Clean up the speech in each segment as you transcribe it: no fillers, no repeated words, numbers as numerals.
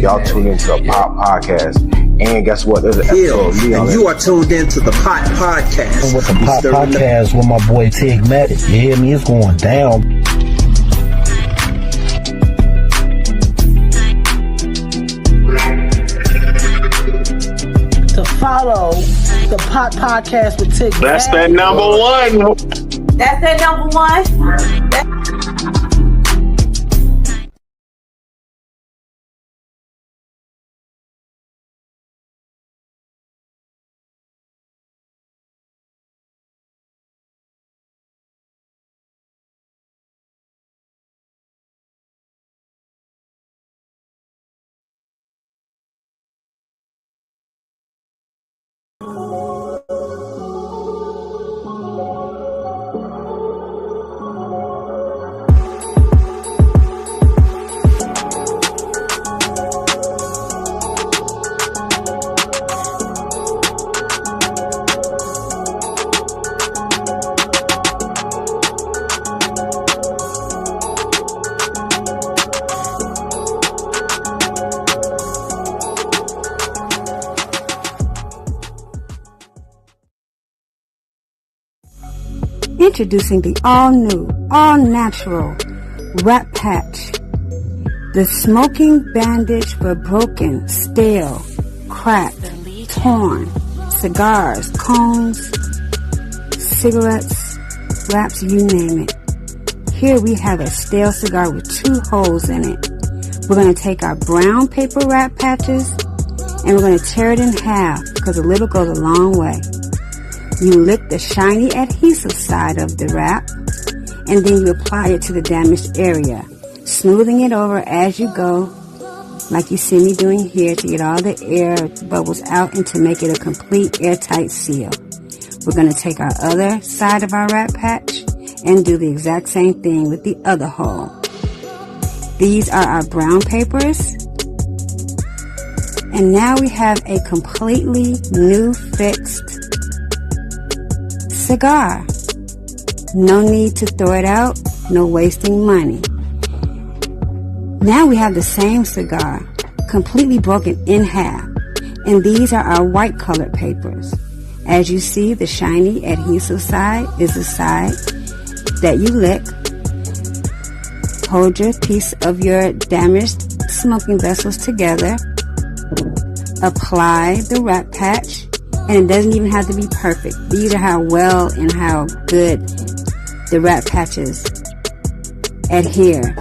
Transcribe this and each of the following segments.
Y'all tune into the Pop Podcast. And guess what? There's an episode of me on it. You are tuned into the Pop Podcast. With the Pop Podcast with my boy Tigmatic. You hear me? It's going down. To follow the Pop Podcast with Tigmatic. That's that number one. That's that number one. Introducing the all-new, all-natural Rat Patch. The smoking bandage for broken, stale, cracked, torn cigars, cones, cigarettes, wraps, you name it. Here we have a stale cigar with 2 holes in it. We're going to take our brown paper Rat Patches and we're going to tear it in half because a little goes a long way. You lick the shiny adhesive side of the wrap, and then you apply it to the damaged area, smoothing it over as you go, like you see me doing here, to get all the air bubbles out and to make it a complete airtight seal. We're going to take our other side of our wrap patch and do the exact same thing with the other hole. These are our brown papers. And now we have a completely new fixed cigar. No need to throw it out, no wasting money. Now we have the same cigar, completely broken in half. And these are our white colored papers. As you see, the shiny adhesive side is the side that you lick. Hold your piece of your damaged smoking vessels together. Apply the wrap patch. And it doesn't even have to be perfect. These are how well and how good the wrap patches adhere.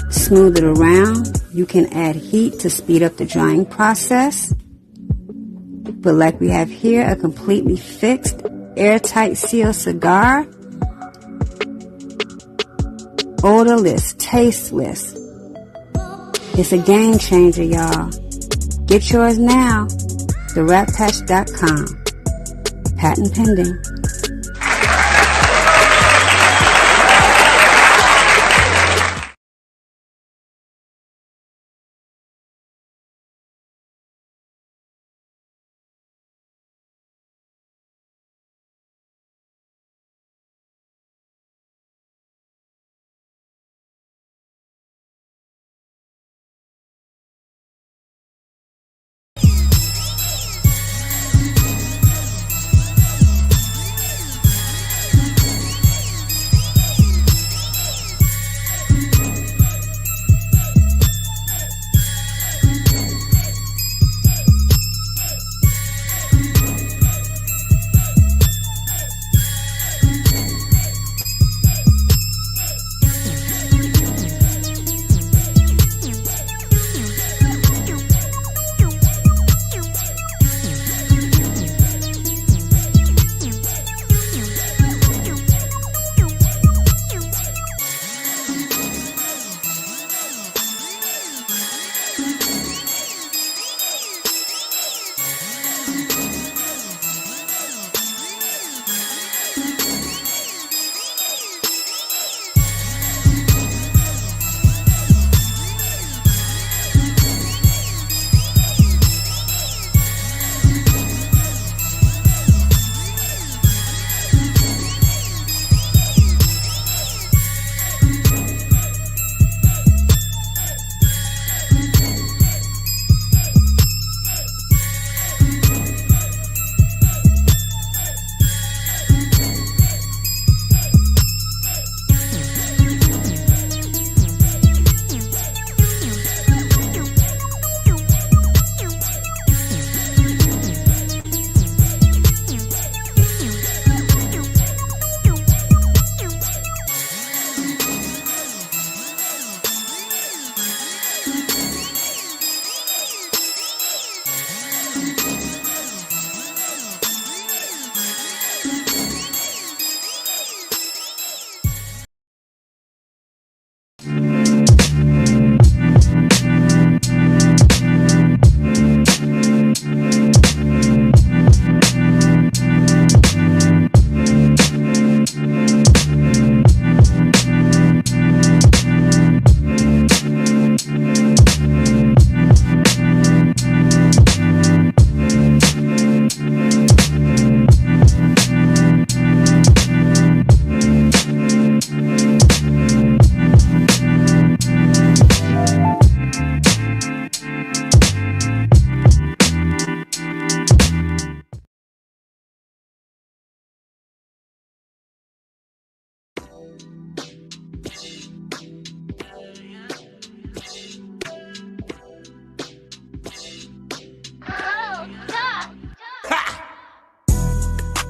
Smooth it around. You can add heat to speed up the drying process. But like we have here, a completely fixed, airtight seal cigar. Odorless, tasteless. It's a game changer, y'all. Get yours now. TheRatPatch.com. Patent pending.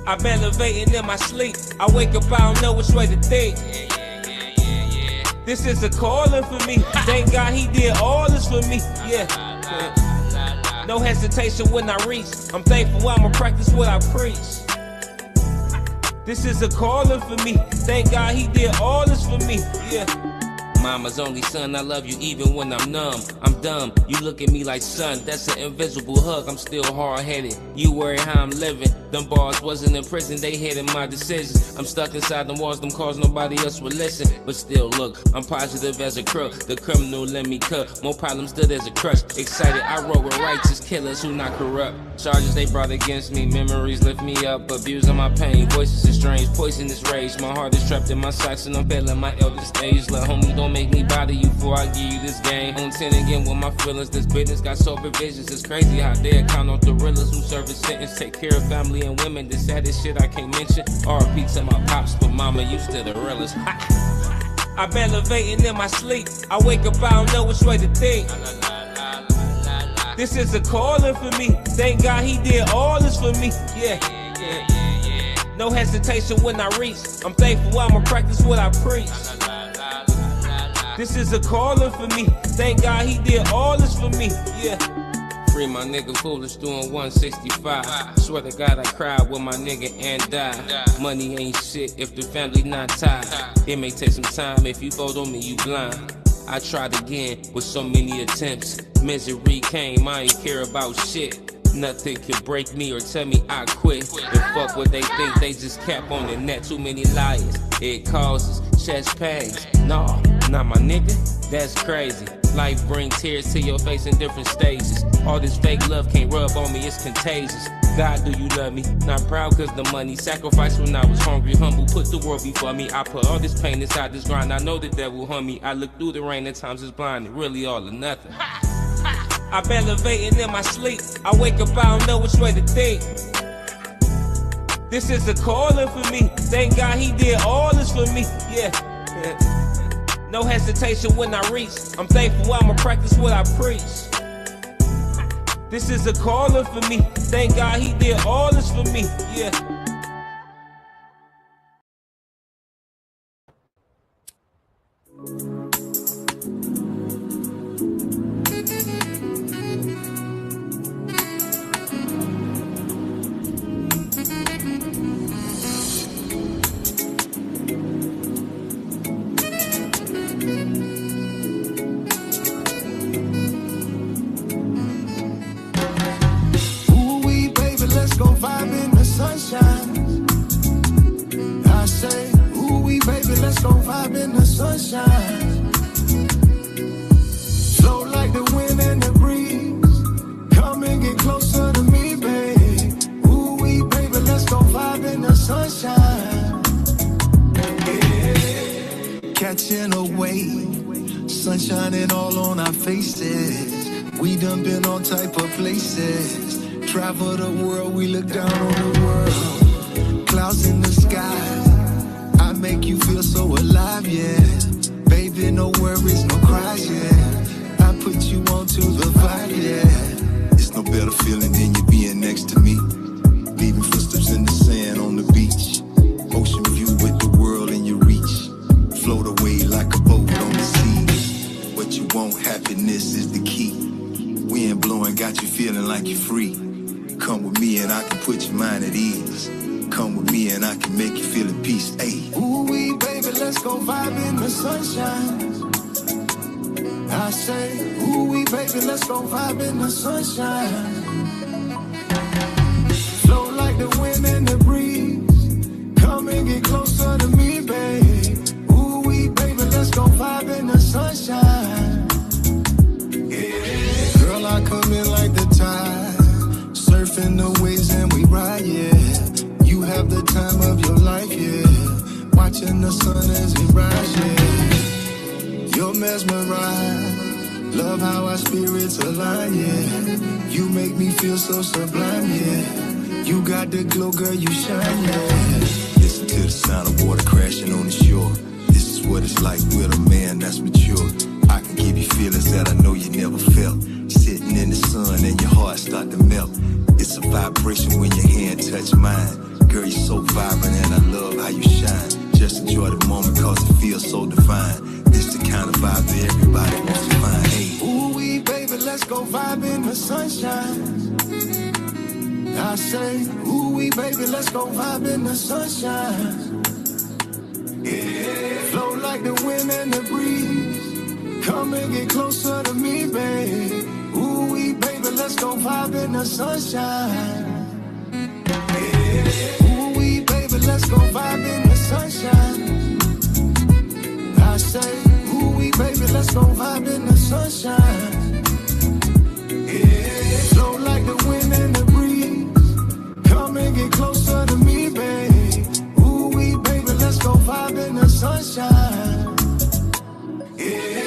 I'm elevating in my sleep. I wake up, I don't know which way to think. This is a calling for me. Thank God he did all this for me. Yeah. No hesitation when I reach. I'm thankful I'ma practice what I preach. This is a calling for me. Thank God he did all this for me. Yeah. Mama's only son, I love you even when I'm numb. I'm dumb, you look at me like son, that's an invisible hug. I'm still hard-headed, you worry how I'm living. Them bars wasn't in prison, they hated my decisions. I'm stuck inside them walls, them calls nobody else would listen. But still look, I'm positive as a crook. The criminal let me cut, more problems stood as a crush. Excited, I roll with righteous killers who not corrupt. Charges they brought against me, memories lift me up. Abusing my pain, voices is strange, poisonous rage. My heart is trapped in my socks and I'm failing my elder stage. Let homie, don't make me bother you before I give you this game. On 10 again with my feelings, this business got supervisions. It's crazy how they account on gorillas who serve a sentence. Take care of family and women, the saddest shit I can't mention. R.I.P. to my pops, but mama used to the realest. I'm elevating in my sleep. I wake up, I don't know which way to think. This is a calling for me. Thank God he did all this for me. Yeah. No hesitation when I reach. I'm thankful I'ma practice what I preach. This is a calling for me. Thank God he did all this for me. Yeah. Free my nigga Foolish doing 165. Swear to God I cried with my nigga and died. Money ain't shit if the family not tied. It may take some time if you vote on me, you blind. I tried again with so many attempts. Misery came, I ain't care about shit. Nothing could break me or tell me I quit. And fuck what they think, they just cap on the net. Too many liars, it causes chest pains. Nah, not my nigga, that's crazy. Life brings tears to your face in different stages. All this fake love can't rub on me, it's contagious. God, do you love me? Not proud cause the money. Sacrifice when I was hungry, humble, put the world before me. I put all this pain inside this grind, I know the devil hurt me. I look through the rain, at times it's blind, it really all or nothing. I'm elevating in my sleep. I wake up, I don't know which way to think. This is a calling for me. Thank God he did all this for me. Yeah. No hesitation when I reach. I'm thankful I'ma practice what I preach. This is a calling for me. Thank God he did all this for me. Yeah. Let's go vibe in the sunshine. Flow like the wind and the breeze. Come and get closer to me, babe. Ooh, wee, baby, let's go vibe in the sunshine. Yeah. Catching a wave, sun shining all on our faces. We done been all type of places. Travel the world, we look down on the world. Clouds in the sky. Make you feel so alive, yeah. Baby, no worries, no cries, yeah. I put you on to the vibe, yeah. It's no better feeling than you being next to me. Leaving footsteps in the sand on the beach. Ocean view with the world in your reach. Float away like a boat on the sea. What you want, happiness is the key. Wind blowing, got you feeling like you're free. Come with me and I can put your mind at ease. Come with me and I can make you feel at peace, ayy. Ooh, wee, baby, let's go vibe in the sunshine. I say, ooh, wee, baby, let's go vibe in the sunshine. Flow like the wind and the breeze. Come and get closer to me, babe. Ooh, wee, baby, let's go vibe in the sunshine. Yeah. Girl, I come in like the tide. Surfing the waves and we ride, yeah. You have the time of your life, yeah. Watching the sun as it rise, yeah. You're mesmerized. Love how our spirits align, yeah. You make me feel so sublime, yeah. You got the glow, girl, you shine, yeah. Listen to the sound of water crashing on the shore. This is what it's like with a man that's mature. I can give you feelings that I know you never felt. Sitting in the sun and your heart start to melt. It's a vibration when your hand touch mine. Girl, you're so vibrant and I love how you shine. Just enjoy the moment cause it feels so divine. This the kind of vibe that everybody wants to find. Hey, ooh wee, baby, let's go vibe in the sunshine. I say, ooh wee, baby, let's go vibe in the sunshine. Yeah, flow like the wind and the breeze. Come and get closer to me, babe. Ooh wee, baby, let's go vibe in the sunshine. Yeah. Ooh wee, baby, let's go vibe in the sunshine. I say, ooh wee, baby, let's go vibe in the sunshine. Yeah, flow like the wind and the breeze. Come and get closer to me, babe. Ooh wee, baby, let's go vibe in the sunshine. Yeah.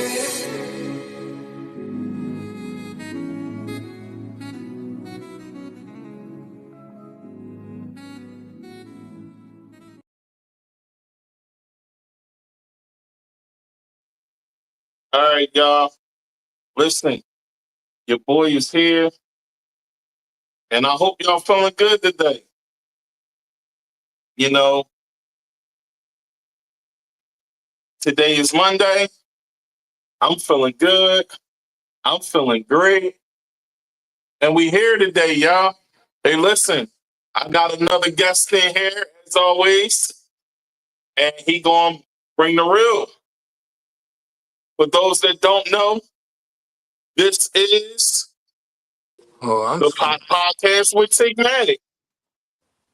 All right, y'all. Listen, your boy is here, and I hope y'all feeling good today. You know, today is Monday. I'm feeling good. I'm feeling great. And we here today, y'all. Hey, listen, I got another guest in here, as always, and he gonna bring the real. For those that don't know, this is the podcast with Tigmatic.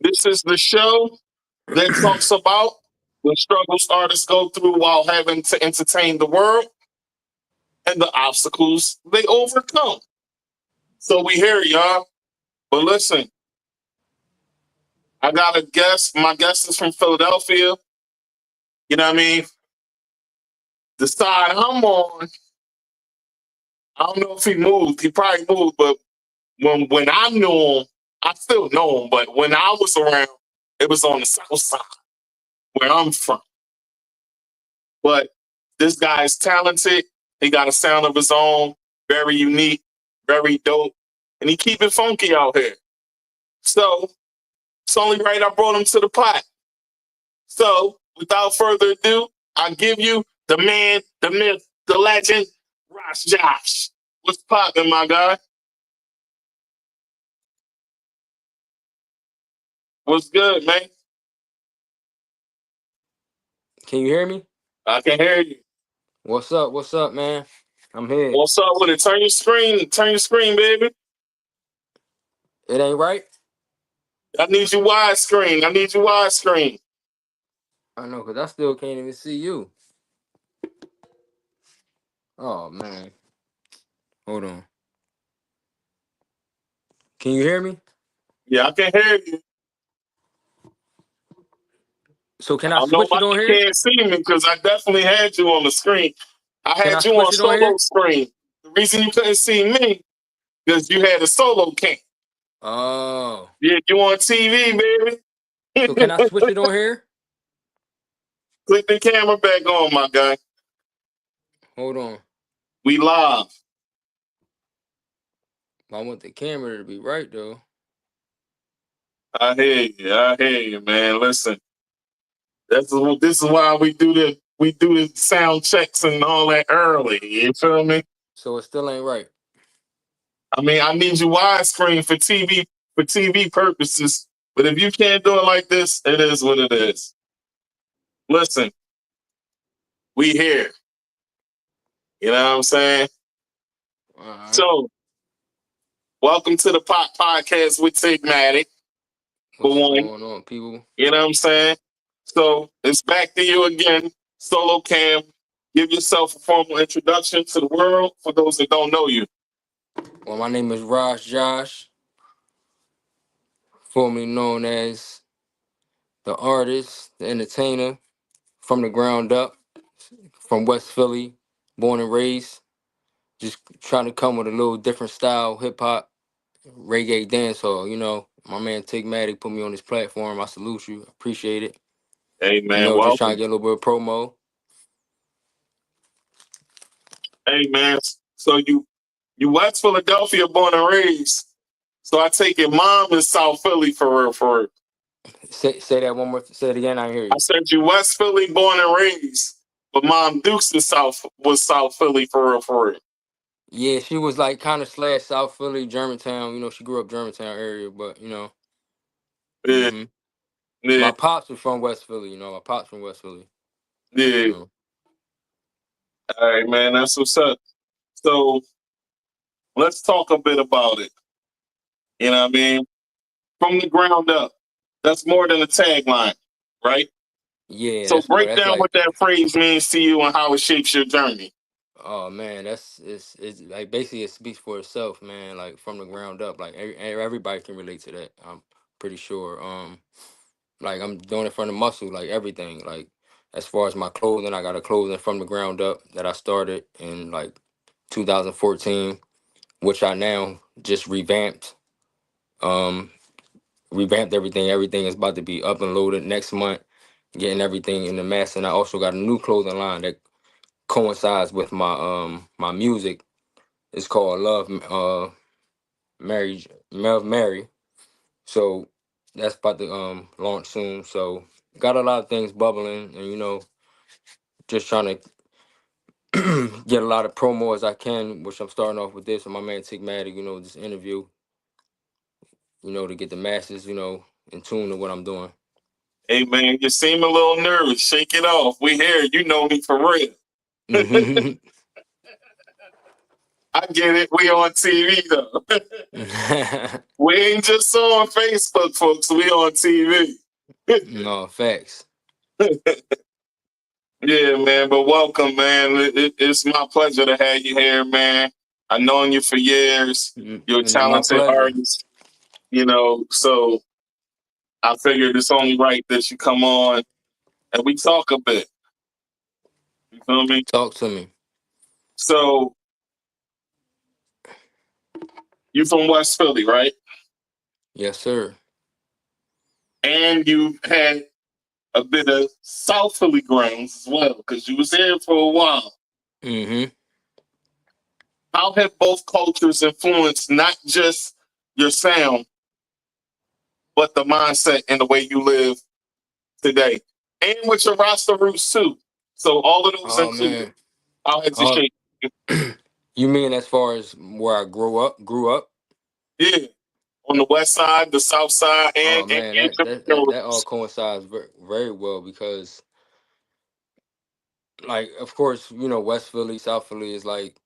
This is the show that talks about the struggles artists go through while having to entertain the world and the obstacles they overcome. So we here, y'all. But listen, I got a guest. My guest is from Philadelphia. You know what I mean? The side I'm on, I don't know if he moved. He probably moved, but when I knew him, I still know him, but when I was around, it was on the south side where I'm from. But this guy is talented. He got a sound of his own, very unique, very dope, and he keep it funky out here. So it's only right I brought him to the pot. So without further ado, I give you the man, the myth, the legend, RasJosh. What's poppin', my guy? What's good, man? Can you hear me? I can hear you. What's up? What's up, man? I'm here. What's up with it? Turn your screen, baby. It ain't right? I need you widescreen. I know, because I still can't even see you. Oh, man. Hold on. Can you hear me? Yeah, I can hear you. So can I I don't know switch why it on you here? can't see me because I definitely had you on the screen. I Can I had you switch on it on solo here? screen. The reason you couldn't see me because you had a solo cam. Oh. Yeah, you on TV, So can I baby. switch it on here? Click the camera back on, my guy. Hold on. We live. I want the camera to be right, though. I hear you, man. Listen, this is why we do the sound checks and all that early. You feel me? So it still ain't right. I mean, I need you widescreen for TV purposes. But if you can't do it like this, it is what it is. Listen, we here. You know what I'm saying? All right. So, welcome to the Pop Podcast with Tigmatic. For What's one, going on, people? you know what I'm saying? So, it's back to you again, Solo Cam. Give yourself a formal introduction to the world for those that don't know you. Well, my name is RasJosh, formerly known as the artist, the entertainer, from the ground up, from West Philly, born and raised. Just trying to come with a little different style, hip hop, reggae, dancehall. You know, my man Tigmatic put me on this platform. I salute you, appreciate it. Hey, You man, know, just trying to welcome. get a little bit of promo. Hey, man. So, you West Philadelphia born and raised. So, I take it mom is South Philly for real, for real. Say that one more. Say it again. I didn't hear I you. said you West Philly born and raised, but Mom Dukes in South Philly for real, for real. Yeah, she was like kind of slash South Philly, Germantown. You know, she grew up Germantown area, but you know. Yeah, Hmm. yeah, My pops was from West Philly. You know, my pops from West Philly. yeah. You know. All right, man, that's what's up. So let's talk a bit about it. You know what I mean? From the ground up. That's more than a tagline, right? Yeah, So that's more. break That's down what like, that phrase means to you and how it shapes your journey. oh man, it's like basically it speaks for itself, man. Like from the ground up, like everybody can relate to that. I'm pretty sure. Like I'm doing it from the muscle, like everything. Like as far as my clothing, I got a clothing from the ground up that I started in like 2014, which I now just revamped. Um, Revamped everything. Everything is about to be up and loaded next month, getting everything in the mess. And I also got a new clothing line that coincides with my music. It's called Love Mary. So that's about to launch soon. So got a lot of things bubbling, and you know, just trying to get a lot of promo as I can, which I'm starting off with this with my man Tigmatic, you know, this interview, you know, to get the masses, you know, in tune to what I'm doing. Hey man, you seem a little nervous. Shake it off. We here. You know me for real. I get it. We on TV though. We ain't just on Facebook, folks. We on TV. No, facts. Yeah, man. But welcome, man. It's my pleasure to have you here, man. I've known you for years. You're a My talented pleasure. artist, you know. So I figured it's only right that you come on and we talk a bit. You feel me? Talk to me. So you from West Philly, right? Yes, sir. And you had a bit of South Philly grounds as well, because you was there for a while. Mm-hmm. How have both cultures influenced not just your sound, but the mindset and the way you live today? And with your Rasta roots too. So all of those Oh included. man. How has it Oh, shaped you? you mean as far as where I grew up? Grew up? Yeah. On the west side, the south side, Oh and man, your that all roots. coincides very, very well because, like, of course, you know, West Philly, South Philly is like,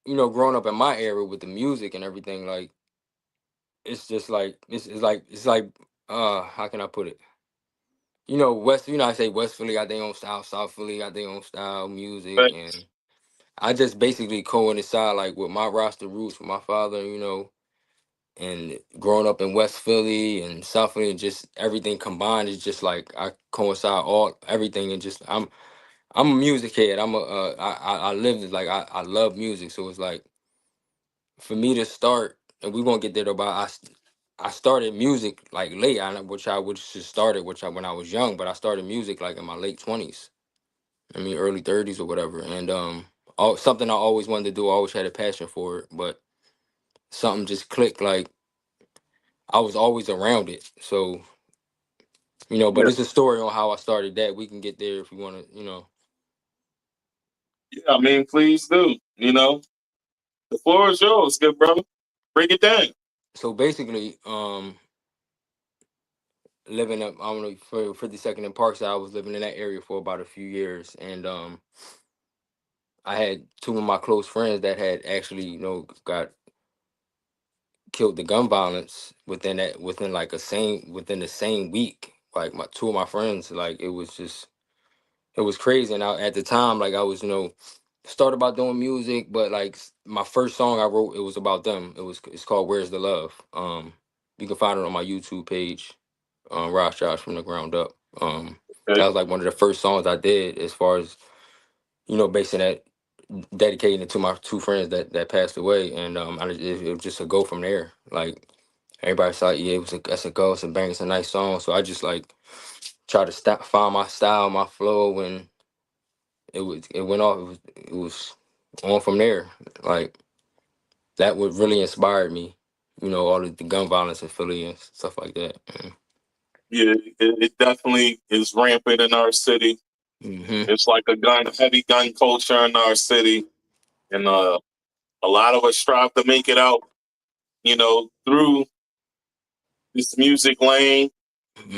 you know, growing up in my area with the music and everything, like, it's just like it's like how can I put it? You know, I say West Philly got their own style, South Philly got their own style, music, But and I just basically coincide like with my roster roots with my father, you know, and growing up in West Philly and South Philly, and just everything combined is just like I coincide all everything, and just I'm a music head. I live it, like I love music, so it's like for me to start, and we won't get there though, but I started music like late, which I would just started, when I was young, but I started music like in my late 20s. I mean early 30s or whatever, and something I always wanted to do. I always had a passion for it, but something just clicked. Like I was always around it, so you know. But yeah, it's a story on how I started that. We can get there if you want to, you know. yeah, I mean, please do. You know, the floor is yours, good brother. Break it down. So basically, living up, I don't know, for 52nd and Parkside, I was living in that area for about a few years, and I had two of my close friends that had actually, you know, got killed the gun violence within the same week. Like my two of my friends, like it was crazy. And at the time, like I was, you know, started about doing music, but like my first song I wrote, it was about them. It's called "Where's the Love." You can find it on my YouTube page, RasJosh from the ground up. Okay. That was like one of the first songs I did, as far as you know, basing that, dedicating it to my two friends that passed away, and it was just a go from there. Like everybody's like, yeah, that's a go, it's a bang, it's a nice song. So I just like try to find my style, my flow, and it went off. It was on from there. Like that would really inspired me. You know, all of the gun violence in Philly and stuff like that. Yeah, it definitely is rampant in our city. Mm-hmm. It's like heavy gun culture in our city, and a lot of us strive to make it out, through this music lane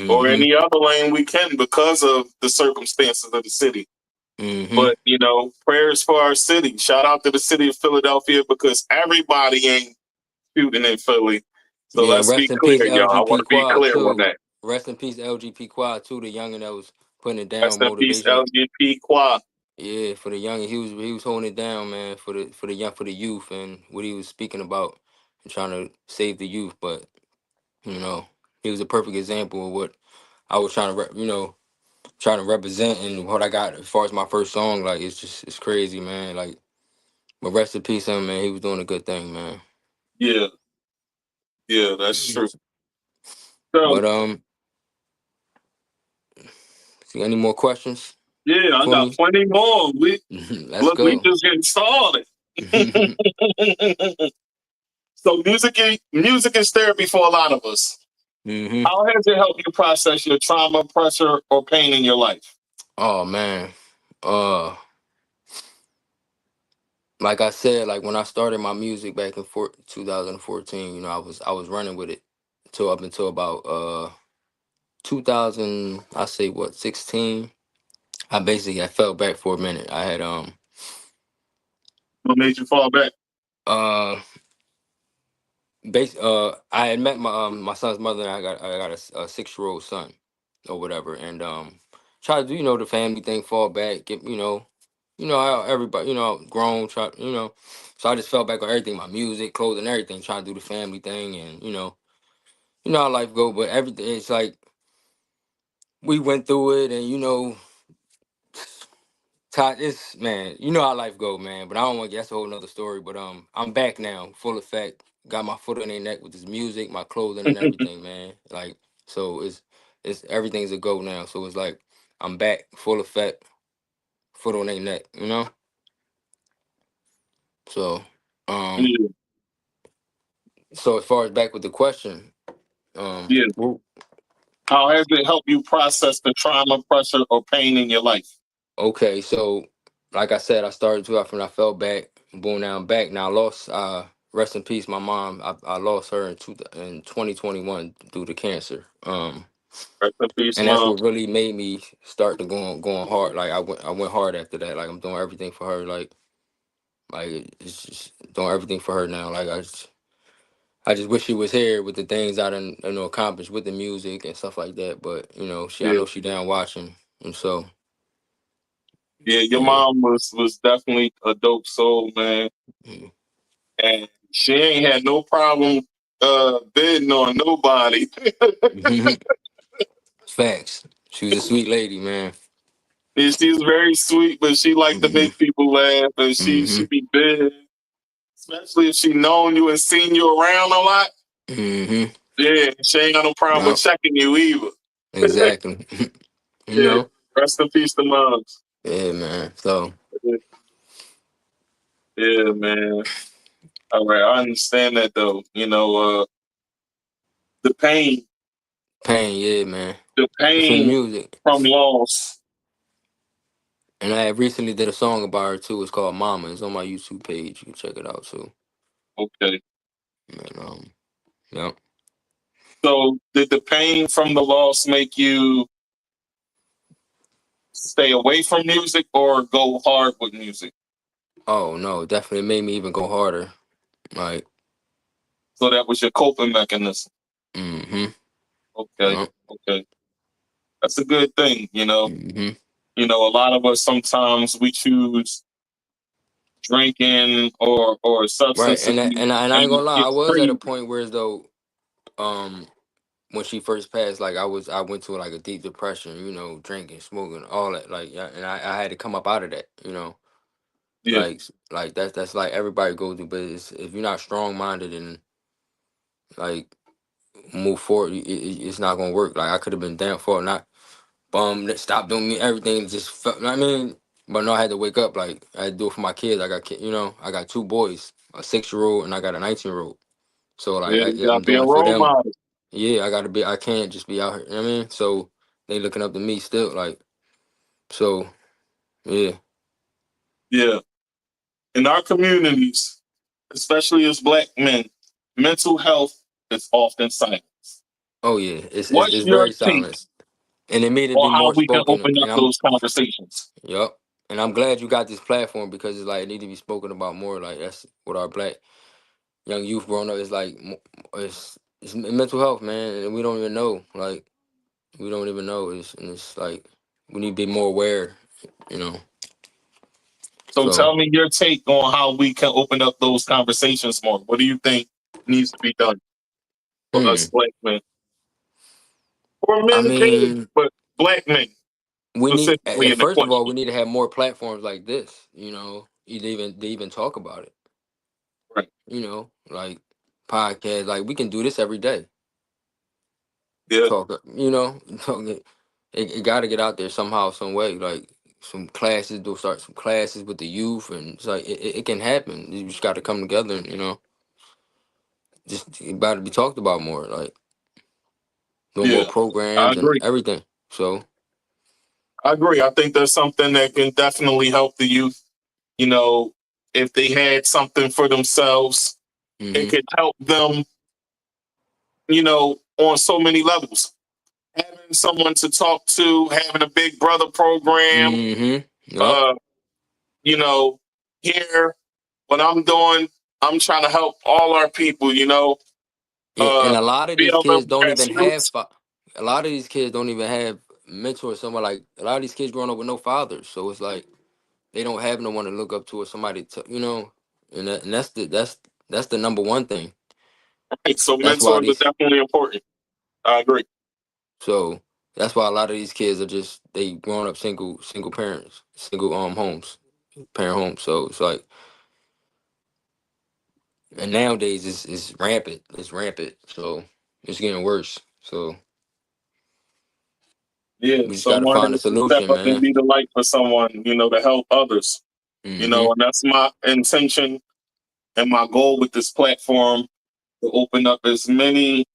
or Mm-hmm. any other lane we can because of the circumstances of the city. Mm-hmm. But prayers for our city. Shout out to the city of Philadelphia because everybody ain't shooting in Philly. So Yeah, let's be rest in peace, clear, y'all. I want LGP to be Quad clear on too. that. Rest in peace, LGP Quad too. The youngin that was putting it Rest down, in peace, motivation. LGP Qua. Yeah, for the youngin, he was holding it down, man. For the youth and what he was speaking about and trying to save the youth. But he was a perfect example of what I was trying to trying to represent and what I got as far as my first song. Like it's crazy, man. Like, but rest in peace, him, man. He was doing a good thing, man. Yeah, yeah, that's true. So But see any more questions yeah, I for got me? plenty more. We Let's look, we go. just getting started. So music is therapy for a lot of us. hmm How has it helped you process your trauma, pressure, or pain in your life? Oh man. Like I said, like when I started my music back in 2014, I was running with it till up until about 2000, I say what, 16. I fell back for a minute. I had What made you fall back? uh I had met my son's mother, and I got a 6-year-old son or whatever, and try to do the family thing, fall back, get how everybody grown, so I just fell back on everything, my music, clothing, everything, trying to do the family thing, and how life go, but everything, it's like we went through it, and Todd, it's man, how life go, man. But I don't want to. That's a whole nother story. But I'm back now, full effect. Got my foot on their neck with this music, my clothing, and everything, man. Like, so it's everything's a go now. So it's like I'm back, full effect, foot on their neck. So, um, Yeah, so as far as back with the question, yeah. well, How has it helped you process the trauma, pressure, or pain in your life? okay, so like I said, I started too often. I fell back, boom, now I'm back. Now I lost. Rest in peace, my mom. I lost her in 2021 due to cancer. Rest in peace, And that's mom. what really made me start to going hard. Like I went hard after that. Like I'm doing everything for her. Like it's just doing everything for her now. Like I just wish she was here with the things I done accomplished with the music and stuff like that. But I Yeah, know she down watching, and so yeah. Your yeah. mom was definitely a dope soul, man, Mhm. and she ain't had no problem bidding on nobody. Facts. She was a sweet lady, man. And she's very sweet, but she like to hmm make people laugh, and she hmm be big, especially if she known you and seen you around a lot. hmm Yeah, she ain't got no problem with No, checking you either. exactly. you Yeah, know? rest in peace to moms. Yeah, man. So Yeah, man. All right, I understand that though. The pain, pain, yeah, man. the It's in pain music. from loss. And I recently did a song about her too. It's called Mama. It's on my YouTube page. You can check it out too. Okay. And yeah. So, did the pain from the loss make you stay away from music or go hard with music? Oh no, definitely made me even go harder. Like, So that was your coping mechanism. mm-hmm. Okay. Yep. Okay. That's a good thing. Mm-hmm. A lot of us sometimes we choose drinking or Right. substance And abuse, I and ain't it gonna lie, I gets was at a crazy. point where as though when she first passed, like I went to like a deep depression, drinking, smoking, all that. Like, yeah, and I had to come up out of that. Yeah. Like that's like everybody go through, but if you're not strong minded and like move forward, it's not gonna work. Like I could have been down for not that stopped doing me everything, just felt. I mean, but no, I had to wake up. Like I had to do it for my kids. I got I got 2 boys, a 6-year-old and I got a 19-year-old. So like Yeah, you gotta I'm be a doing it for role them. model. yeah, I can't just be out here. You know what I mean? So they looking up to me still, like, so yeah. Yeah. In our communities, especially as black men, mental health is often silenced. Oh yeah, it's What's your very take silenced, and it made it on be how more we can spoken. open up And I'm, those conversations? yep, and I'm glad you got this platform because it's like it need to be spoken about more. Like that's what our black young youth growing up is like. It's mental health, man, and we don't even know. Like we don't even know. It's like we need to be more aware. You know. So So tell me your take on how we can open up those conversations more. What do you think needs to be done for us black men? Or I men, period, mean, but black men we need. specifically in the First of all, we question. need to have more platforms like this. You know, they even talk about it. Right. You know, like podcast. Like we can do this every day. Yeah. Talk. You know, talk. It got to get out there somehow, some way. Like some classes. Do start some classes with the youth, and it's like it can happen. You just got to come together, and you know, just about to be talked about more. Like doing more Yeah. I programs and agree. everything. So. I agree. I think there's something that can definitely help the youth. You know, if they had something for themselves, it Hmm. could help them, on so many levels. Having someone to talk to, having a big brother program, Hmm. Yep. uh, here, what I'm doing, I'm trying to help all our people, And a lot of be these on the kids don't even have. grassroots. A lot of these kids don't even have mentors. Someone like a lot of these kids growing up with no fathers. So it's like they don't have no one to look up to or somebody to, you know. And that's the number one thing. Right. So That's why mentors are these. definitely important. I agree. So that's why a lot of these kids are just they growing up single parents, single homes, parent homes. So it's like and nowadays it's rampant. It's rampant. So it's getting worse. So Yeah, we just got to someone find a has to step solution, up and man. be the light for someone, to help others, Hmm. and that's my intention and my goal with this platform to open up as many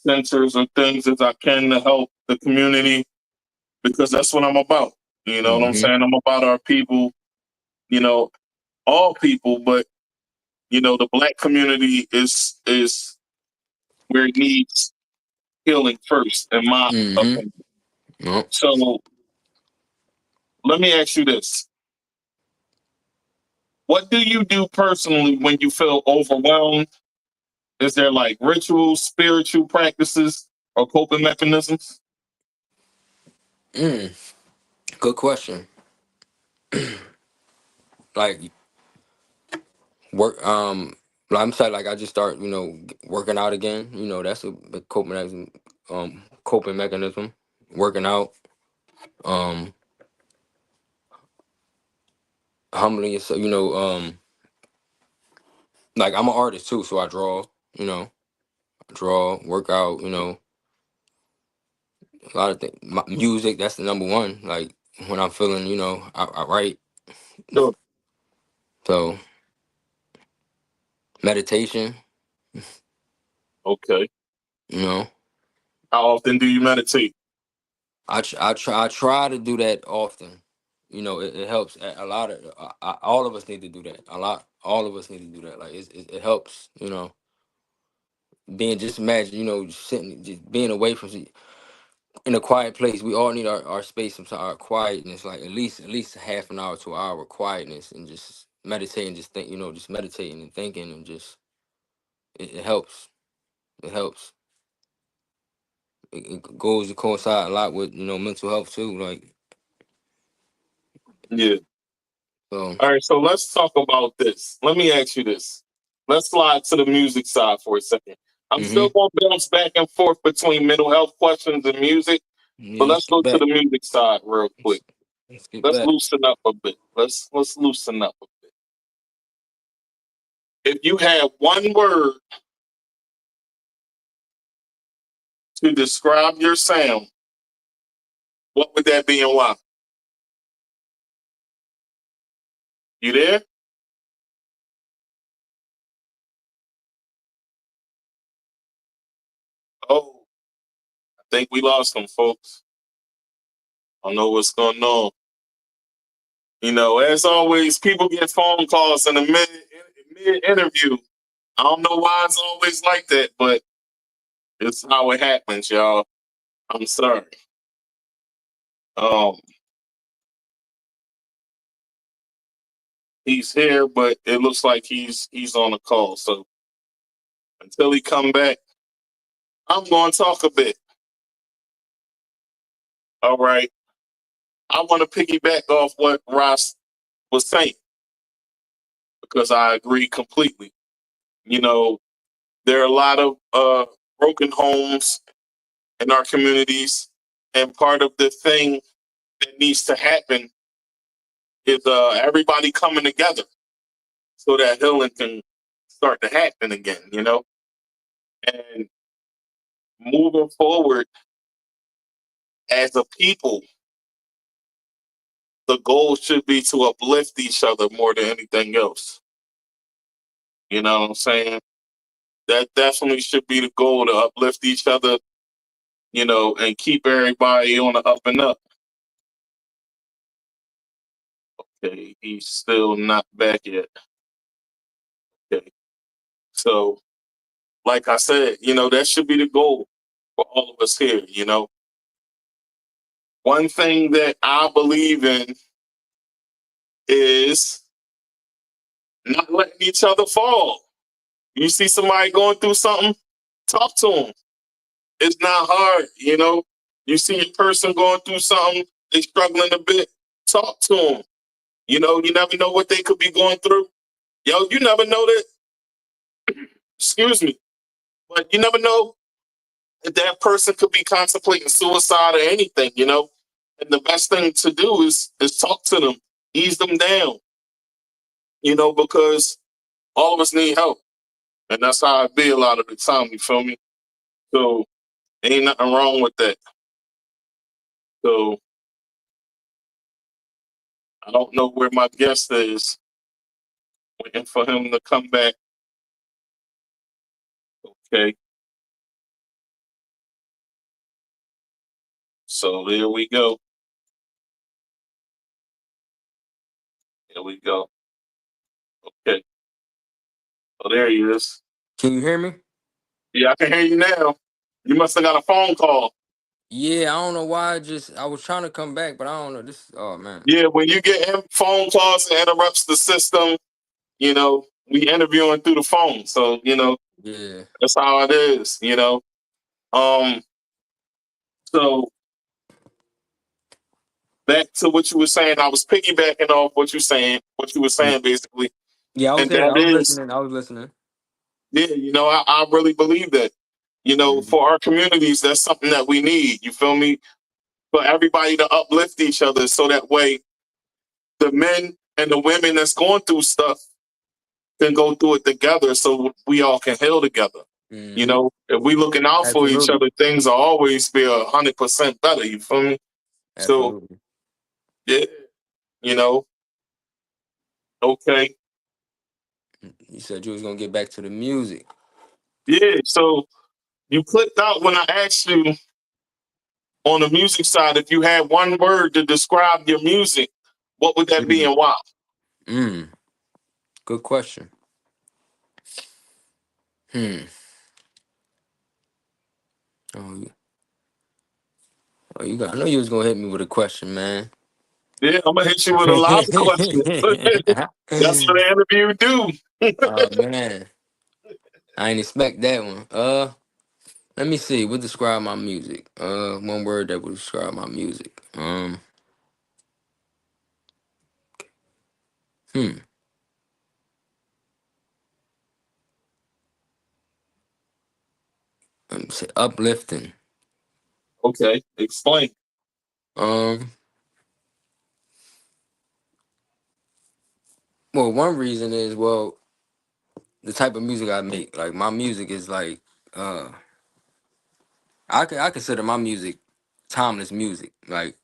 centers or things as I can to help the community because that's what I'm about. You know what I'm Hmm. saying? I'm about our people, you know, all people, but the black community is where it needs healing first, in my Hmm. opinion. Yep. So let me ask you this. What do you do personally when you feel overwhelmed? Is there like rituals, spiritual practices, or coping mechanisms? Mm, good question. Like work. Like I'm saying, like I just start, working out again. You know, that's a big coping mechanism. Coping mechanism. Working out. Um, humbling yourself. Like I'm an artist too, so I draw. You know, draw, work out. A lot of things. Music. That's the number one. Like when I'm feeling, I write. Sure. So meditation. Okay. You know. How often do you meditate? I try to do that often. It helps a lot of all of us need to do that. All of us need to do that. Like it helps. Being just imagine sitting just being away from in a quiet place. We all need our space, sometimes our quietness. Like at least half an hour to an hour of quietness and just meditating. Just think. Just meditating and thinking and just it helps. It helps. It goes to coincide a lot with mental health too. Like Yeah. so. All right, so let's talk about this. Let me ask you this. Let's slide to the music side for a second. I'm Mm-hmm. still going to bounce back and forth between mental health questions and music, but Yeah, let's let's get go to back. the music side real quick. Let's get Let's back. loosen up a bit. Let's loosen up a bit. If you had one word to describe your sound, what would that be and why? You there? Oh, I think we lost him, folks. I don't know what's going on. You know, as always, people get phone calls in the mid interview. I don't know why it's always like that, but it's how it happens, y'all. I'm sorry. Um, he's here, but it looks like he's on a call. So until he come back, I'm going to talk a bit. All right. I want to piggyback off what Ross was saying because I agree completely. You know, there are a lot of broken homes in our communities, and part of the thing that needs to happen is everybody coming together so that healing can start to happen again. You know, and moving forward as a people, the goal should be to uplift each other more than anything else. You know what I'm saying? That definitely should be the goal, to uplift each other, you know, and keep everybody on the up and up. Okay, he's still not back yet. Okay. So, like I said, you know, that should be the goal for all of us here, you know. One thing that I believe in is not letting each other fall. You see somebody going through something, talk to them. It's not hard, you know. You see a person going through something, they struggling a bit, talk to them. You know, you never know what they could be going through. Yo, you never know that, excuse me, but you never know that that person could be contemplating suicide or anything, you know. And the best thing to do is talk to them, ease them down, you know, because all of us need help. And that's how I be a lot of the time, you feel me? So ain't nothing wrong with that. So I don't know where my guest is. Waiting for him to come back. Okay. So there we go. Here we go. Okay. Oh, there he is. Can you hear me? Yeah, I can hear you now. You must have got a phone call. Yeah, I don't know why. I was trying to come back, but I don't know. Oh man. Yeah, when you get phone calls, it interrupts the system. You know, we interviewing through the phone, so you know Yeah. that's how it is. You know, um. So back to what you were saying, I was piggybacking off what you were saying basically, Yeah, I was and here. that I was is, listening. I was listening. yeah, you know, I really believe that. You know, Mhm. for our communities, that's something that we need. You feel me? For everybody to uplift each other, so that way the men and the women that's going through stuff can go through it together, so we all can heal together. You Mhm. know, if we looking out for each Absolutely. other, things will always be 100% better. You feel me? So Absolutely. yeah, you know, okay, You said you was gonna get back to the music. yeah. So you clicked out when I asked you on the music side, if you had one word to describe your music, what would that be Mm. and why? Mm. Good question. Hmm. Oh, you got. I know you was gonna hit me with a question, man. Yeah, I'm gonna hit you with a lot of questions. That's what an interview do. Oh man, I ain't expect that one. Let me see. What describe my music? One word that would describe my music. Hmm. Let me say uplifting. Okay, explain. Um. Well, one reason is the type of music I make. Like my music is like uh, I consider my music timeless music. Like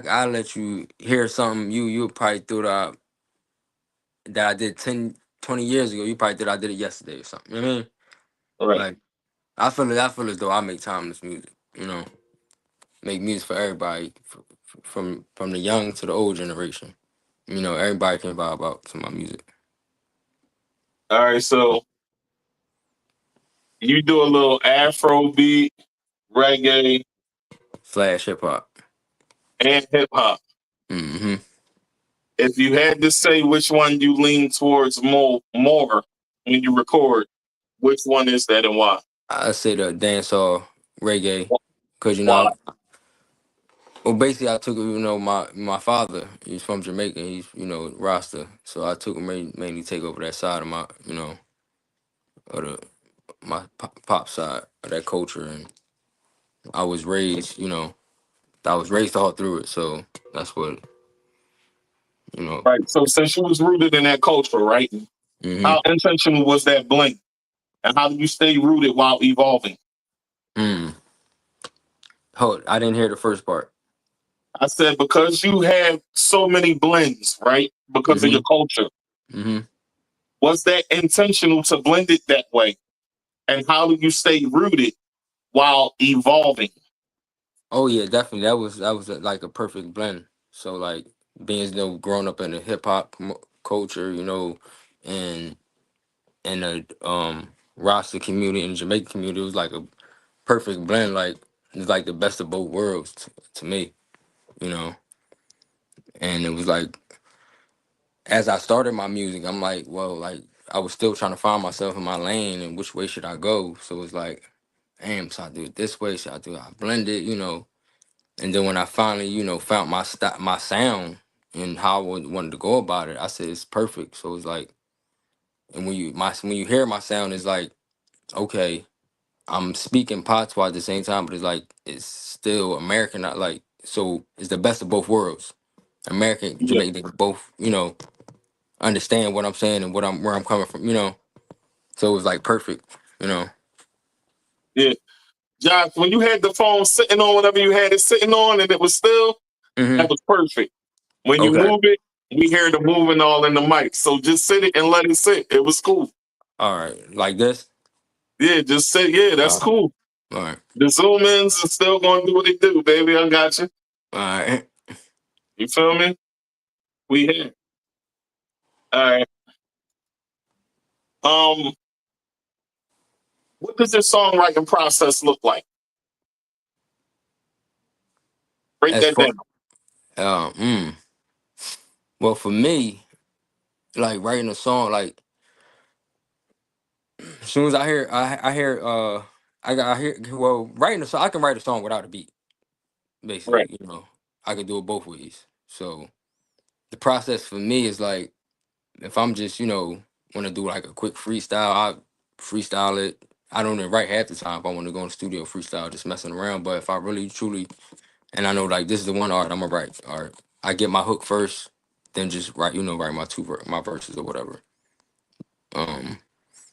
I let you hear something you probably thought that I did 10, 20 years ago. You probably thought I did it yesterday or something. You know what I mean? All right. Like I feel as though I make timeless music. You know, make music for everybody, from the young to the old generation. You know, everybody can vibe out to my music. All right, so you do a little Afro beat, reggae, Slash hip hop. and hip hop. Mm-hmm. If you had to say which one you lean towards more when you record, which one is that and why? I say the dancehall reggae, cause you Why? know, well, basically I took it. You know, my father, he's from Jamaica. He's Rasta, so I took him mainly take over that side of my of my pop side of that culture, and I was raised all through it. So that's what you know. Right. So since you was rooted in that culture, right? Mm-hmm. How intentional was that blend? And how do you stay rooted while evolving? Mm. Hold, I didn't hear the first part. I said because you have so many blends, right? Because of Mm-hmm. your culture. Mm-hmm. Was that intentional to blend it that way? And how do you stay rooted while evolving? Oh yeah, definitely. That was like a perfect blend. So like being growing up in the hip hop culture, and the Rasta community and Jamaican community, it was like a perfect blend. Like it's like the best of both worlds to me, you know. And it was like as I started my music, I'm like, well, like I was still trying to find myself in my lane and which way should I go. So it's like, damn, should I do it this way? Should I do it? I blend it, And then when I finally, found my sound and how I wanted to go about it, I said it's perfect. So it's like, and when you hear my sound, it's like, okay, I'm speaking patois at the same time, but it's like it's still American. Not like so, it's the best of both worlds. American, Yeah. Jamaican, they can both, understand what I'm saying and where I'm coming from, So it was like perfect. Yeah. Josh, when you had the phone sitting on whatever you had it sitting on and it was still, Hmm. that was perfect. When you Okay. move it, we hear the moving all in the mic. So just sit it and let it sit. It was cool. All right. Like this. Yeah, just sit. Yeah, that's All cool. right. The zoom ins are still going to do what they do, baby. I got you. All right. You feel me? We here. All right. Um, what does your songwriting process look like? Break As that for down. uh, mm, well, for me, like writing a song, like as soon as I hear I hear well writing a song, I can write a song without a beat. Right. Basically, I can do it both ways. So the process for me is like if I'm just want to do like a quick freestyle, I freestyle it. I don't even write half the time if I want to go in the studio freestyle, just messing around. But if I really truly and I know like this is the one art I'm gonna write. All right, I get my hook first, then just write my my verses or whatever. Um,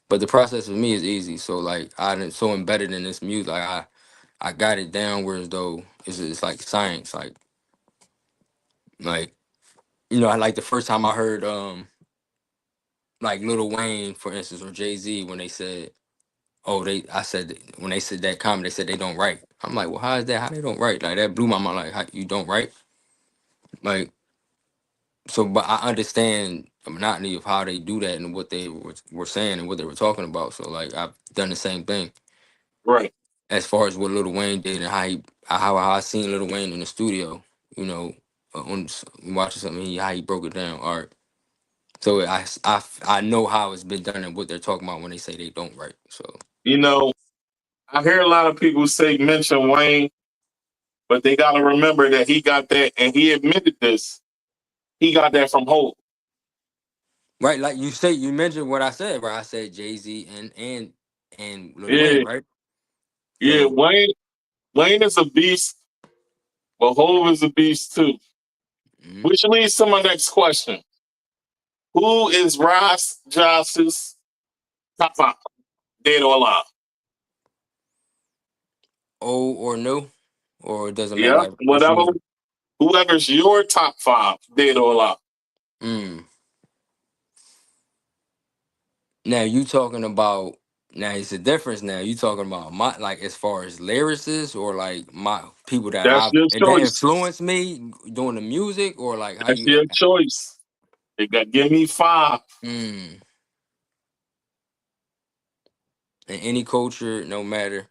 but the process for me is easy. So like I'm so embedded in this music, like I got it down whereas though it's like science, like I like the first time I heard like Lil Wayne for instance or Jay-Z when they said I said when they said that comment they said they don't write. I'm like, well, how is that? How they don't write? Like that blew my mind. Like how you don't write? Like so, but I understand the monotony of how they do that and what they were saying and what they were talking about. So like I've done the same thing Right. as far as what Lil Wayne did and how I seen Lil Wayne in the studio. On watching something how he broke it down. All right. So I know how it's been done and what they're talking about when they say they don't write. So You know, I hear a lot of people say mention Wayne, but they got to remember that he got that, and he admitted this. He got that from Hope. right, like you mentioned what I said, where I said Jay-Z and Lil Yeah, Wayne, right? yeah. So Wayne is a beast, but Hove is a beast too. mhm. Which leads to my next question: who is Ross Josh's top five, dead or alive? Old or new, or it doesn't matter. Yeah, Like which whatever. music. Whoever's your top five, dead or alive. Mm. Now you talking about Now it's a difference. Now you talking about my like as far as lyricists or like my people that That's your that choice. influence me doing the music or like how That's you. your choice. You got give me 5. In any culture, no matter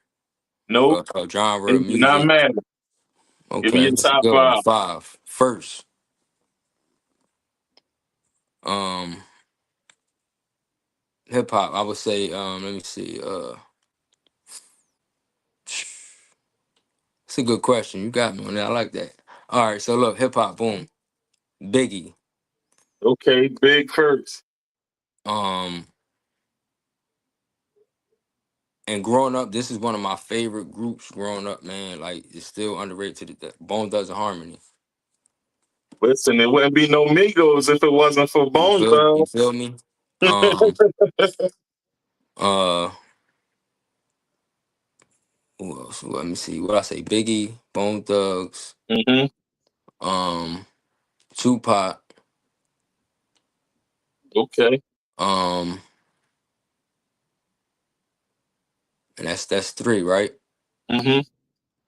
Nope. genre, It do not music. matter. Give me Okay, your that's a top good one. 5. 5. First, hip hop. I would say. Let me see. It's a good question. You got me on that. I like that. All right, so look, hip hop. Boom. Biggie. Okay, big first. Um, and growing up, this is one of my favorite groups. Growing up, man, like it's still underrated to the Bone Thugs and Harmony. Listen, it wouldn't be no Migos if it wasn't for Bone You Thugs. feel me? Um, uh, who else? Let me see. What I say? Biggie, Bone Thugs, hmm um, Tupac, Okay. um, and that's 3, right? hmm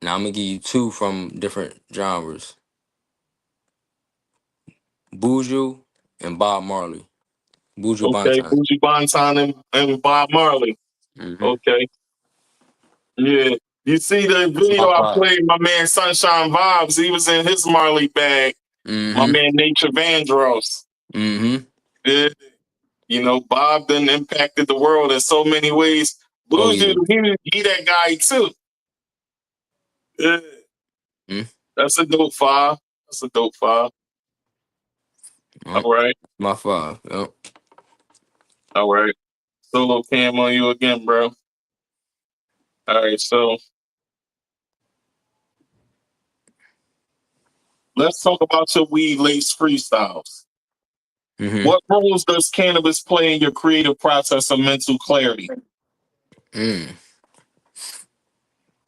Now I'm gonna give you 2 from different genres: Buju and Bob Marley. Buju Okay, Banton. Buju Banton and Bob Marley. Mm-hmm. Okay. Yeah. You see the That's my video I 5. played, my man Sunshine Vibes, he was in his Marley bag. My Mm-hmm. man Nature Vandross. Mm-hmm. Yeah. You know, Bob done impacted the world in so many ways. Oh Buju, yeah. he that guy too. Yeah. Mm. That's a dope 5. That's a dope 5. All right. All right. My 5. Yep. All right. Solo cam on you again, bro. All right, so let's talk about your weed lace freestyles. Mm-hmm. What roles does cannabis play in your creative process of mental clarity? Mm.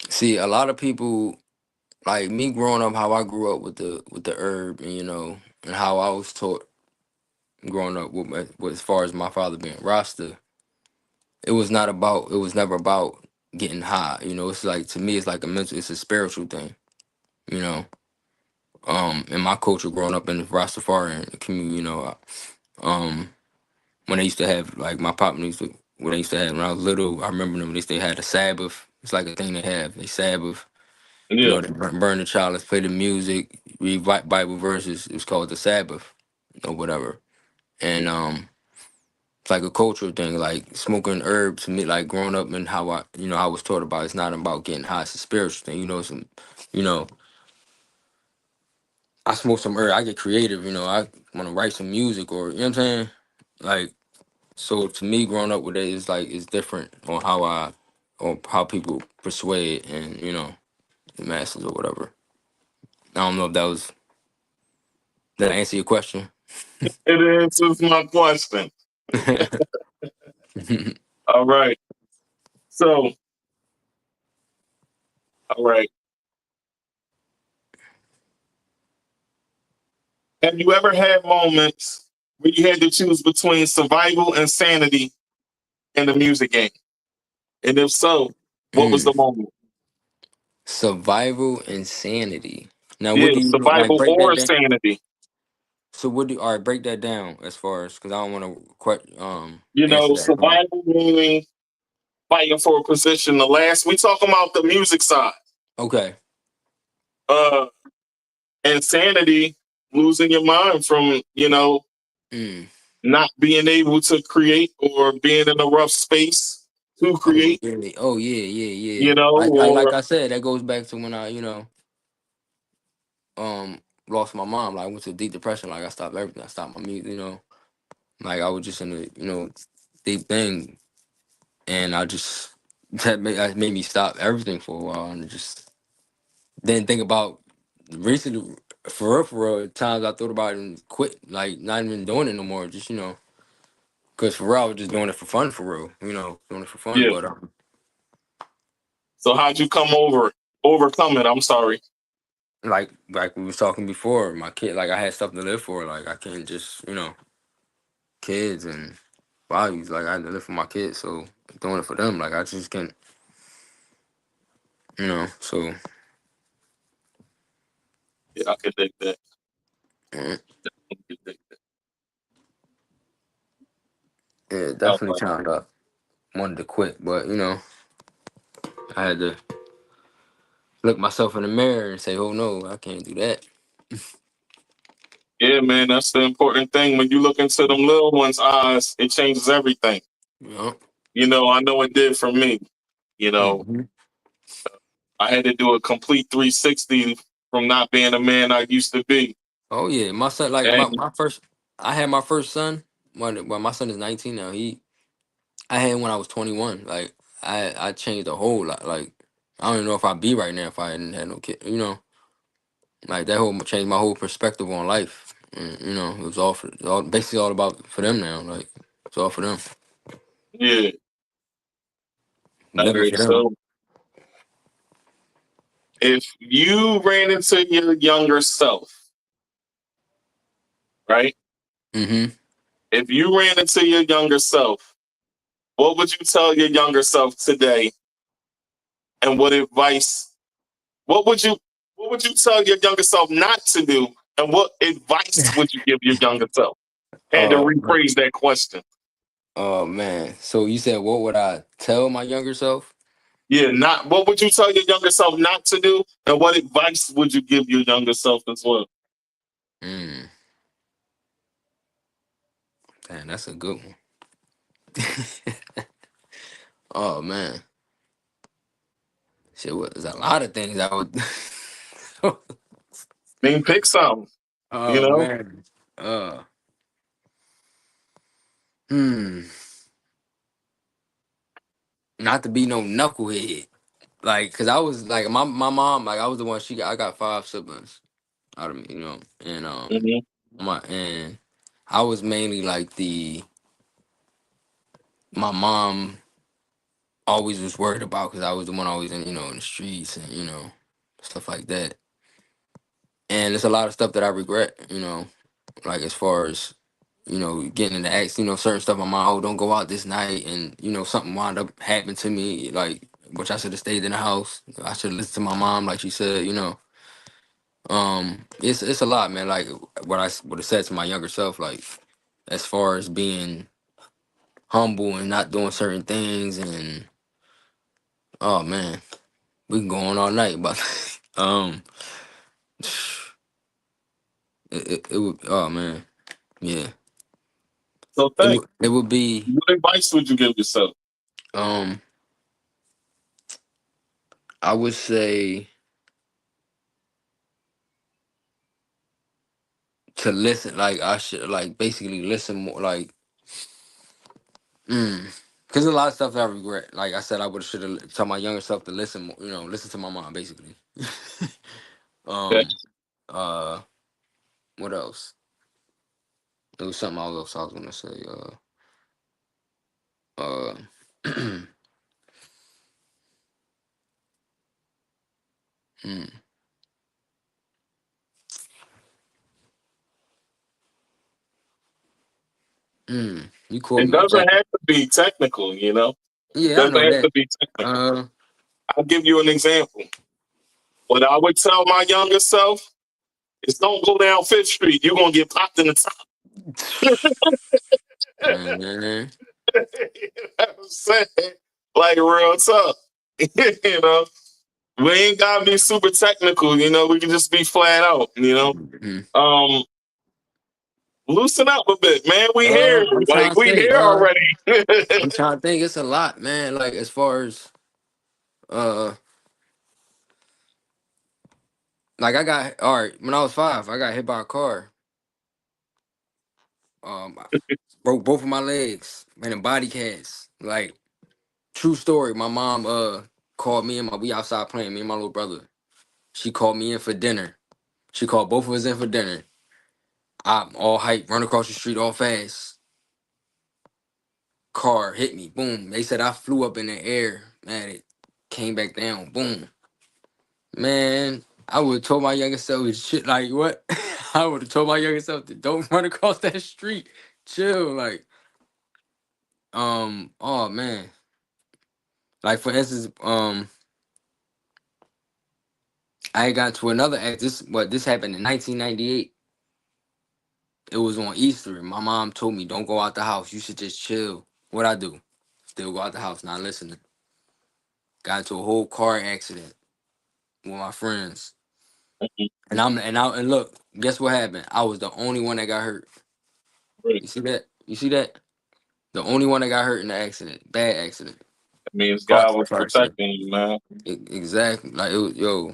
See, a lot of people like me growing up, how I grew up with the herb, and and how I was taught growing up with as far as my father being Rasta. It was not about. It was never about getting high. It's like to me, it's like a mental. It's a spiritual thing. You know. In my culture, growing up in the Rastafarian community, um, when they used to have like my pop used to when they used to have when I was little, I remember them. They had a Sabbath. It's like a thing they have. They Sabbath. Yeah, They burn the chalice, play the music, read Bible verses. It was called the Sabbath, or whatever. And it's like a cultural thing, like smoking herb to me, like growing up and how I was taught about. It's not about getting high. It's a spiritual thing. You know, I smoke some herb. I get creative. I want to write some music, or you know what I'm saying. Like so, to me, growing up with it is like it's different on how people persuade and the masses or whatever. I don't know if did I answer your question. it answers my question. All right. So, all right. Have you ever had moments where you had to choose between survival and sanity in the music game? And if so, what was the Mm. moment? Survival insanity. Now, what Yeah, do you mean? Like survival break that or down? sanity. So, what do all right? Break that down as far as because I don't want to quite You answer know, that wrong. survival meaning fighting for a position. The last we talking about the music side. Okay. Uh, insanity, losing your mind from Mm. not being able to create or being in a rough space to Oh create. really? Oh yeah, yeah, yeah. You know, Like or I said, that goes back to when I lost my mom. Like I went to deep depression. Like I stopped everything. I stopped my music. Like I was just in a deep thing, and I just that made me stop everything for a while and just didn't think about recently for real times I thought about it and quit, like not even doing it no more. Just because for real I was just doing it for fun for real. Doing it for fun. yeah. But So how'd you overcome it? I'm sorry. like we was talking before, my kid, like I had stuff to live for. Like I can't just kids and values. Like I had to live for my kids, so doing it for them. Like I just can't, So Yeah, I could dig that. mm, I could dig that. yeah, I was definitely like, trying to wanted to quit, but I had to look myself in the mirror and say, "Oh no, I can't do that." yeah, man, that's the important thing. When you look into them little ones' eyes, it changes everything. Yeah. I know it did for me. You know, hmm I had to do a complete 360 from not being a man I used to be. Oh yeah, my son. Like And my first, I had my first son. Well, my son is 19 now. I had him when I was 21. Like I changed a whole lot. Like I don't even know if I'd be right now if I hadn't had no kid. Like that whole changed my whole perspective on life. And, it was basically all about for them now. Like it's all for them, yeah, all living right. for them. So if you ran into your younger self, right? hmm If you ran into your younger self, what would you tell your younger self today? And what would you tell your younger self not to do? And what advice would you give your younger self? Had to Oh man. rephrase that question. Oh man. So you said what would I tell my younger self? Yeah, not what would you tell your younger self not to do? And what advice would you give your younger self as well? Mm, damn, that's a good one. Oh man. Shit, there's a lot of things I would. I mean, pick something, you Oh know? man. Uh. Hmm. Not to be no knucklehead. Like, cause I was like my mom. Like, I was the one. I got 5 siblings out of me. And Hmm. and I was mainly like my mom always was worried about because I was the one always in the streets and stuff like that. And there's a lot of stuff that I regret. Like as far as getting into acts, certain stuff. My mom, oh, don't go out this night, and something wound up happening to me, like which I should have stayed in the house. I should have listened to my mom, like she said. It's a lot, man. Like what I would have said to my younger self, like as far as being humble and not doing certain things, and oh man, we can go on all night, but um, it would, oh man, yeah, So it think, would it would be what advice would you give yourself? um, I would say to listen. Like I should like basically listen more. Like, because a lot of stuff that I regret. Like I said, I would should have told my younger self to listen more. Listen to my mom, basically. Okay. um. Uh. What else? There was something else I was gonna say. Uh. hmm, you caught It me with that. doesn't have to be technical, It Yeah, I doesn't know have that. to be technical. Uh. I'll give you an example. What I would tell my younger self is don't go down Fifth Street. You're gonna get popped in the top. Man. You know what I'm saying? Like real tough. you know, we ain't gotta be super technical, we can just be flat out, Mhm. Um, loosen up a bit, man. We here. I'm Like trying to we think. here already. I'm trying to think. It's a lot, man. Like as far as uh, like I got all right. When I was 5, I got hit by a car. I broke both of my legs, man, in body casts. Like true story. My mom called me and we outside playing. Me and my little brother. She called me in for dinner. She called both of us in for dinner. I'm all hype, run across the street all fast. Car hit me, boom. They said I flew up in the air, man. It came back down, boom. Man, I would have told my younger self shit like what? I would have told my younger self to don't run across that street. Chill, like Oh man. Like for instance, I got to another act. This happened in 1998. It was on Easter. My mom told me, "Don't go out the house. You should just chill." What I do? Still go out the house, not listening. Got into a whole car accident with my friends, and look, guess what happened? I was the only one that got hurt. You see that? You see that? The only one that got hurt in the accident, bad accident. It means Car, God was car accident. protecting you, man. Exactly. Like it was, yo,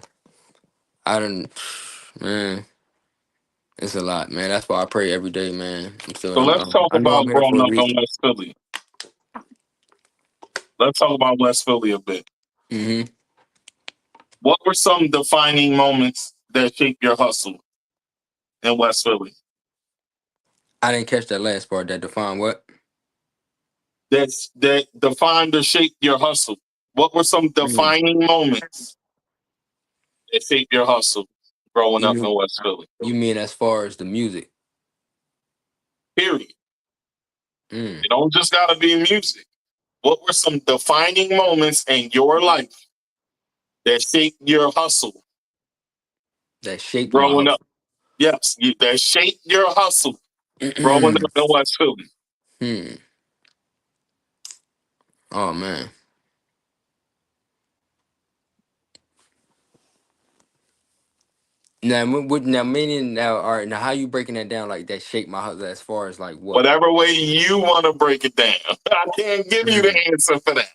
I didn't, man. It's a lot, man. That's why I pray every day, man. So let's talk I know about I'm here for growing a up in reason. West Philly. Let's talk about West Philly a bit. Mm-hmm. What were some defining moments that shaped your hustle in West Philly? I didn't catch that last part. That defined what? That defined or shaped your hustle. What were some Mm. defining moments that shaped your hustle growing up in West Philly? You mean as far as the music? Period. Mm. It don't just gotta be music. What were some defining moments in your life that shaped your hustle That shaped my growing up? hustle. Yes, that shaped your hustle growing up in West Philly. Oh man. Now meaning now, all right. Now, how you breaking that down? Like that shaped my hustle as far as like what? Whatever way you want to break it down. I can't give you the answer for that.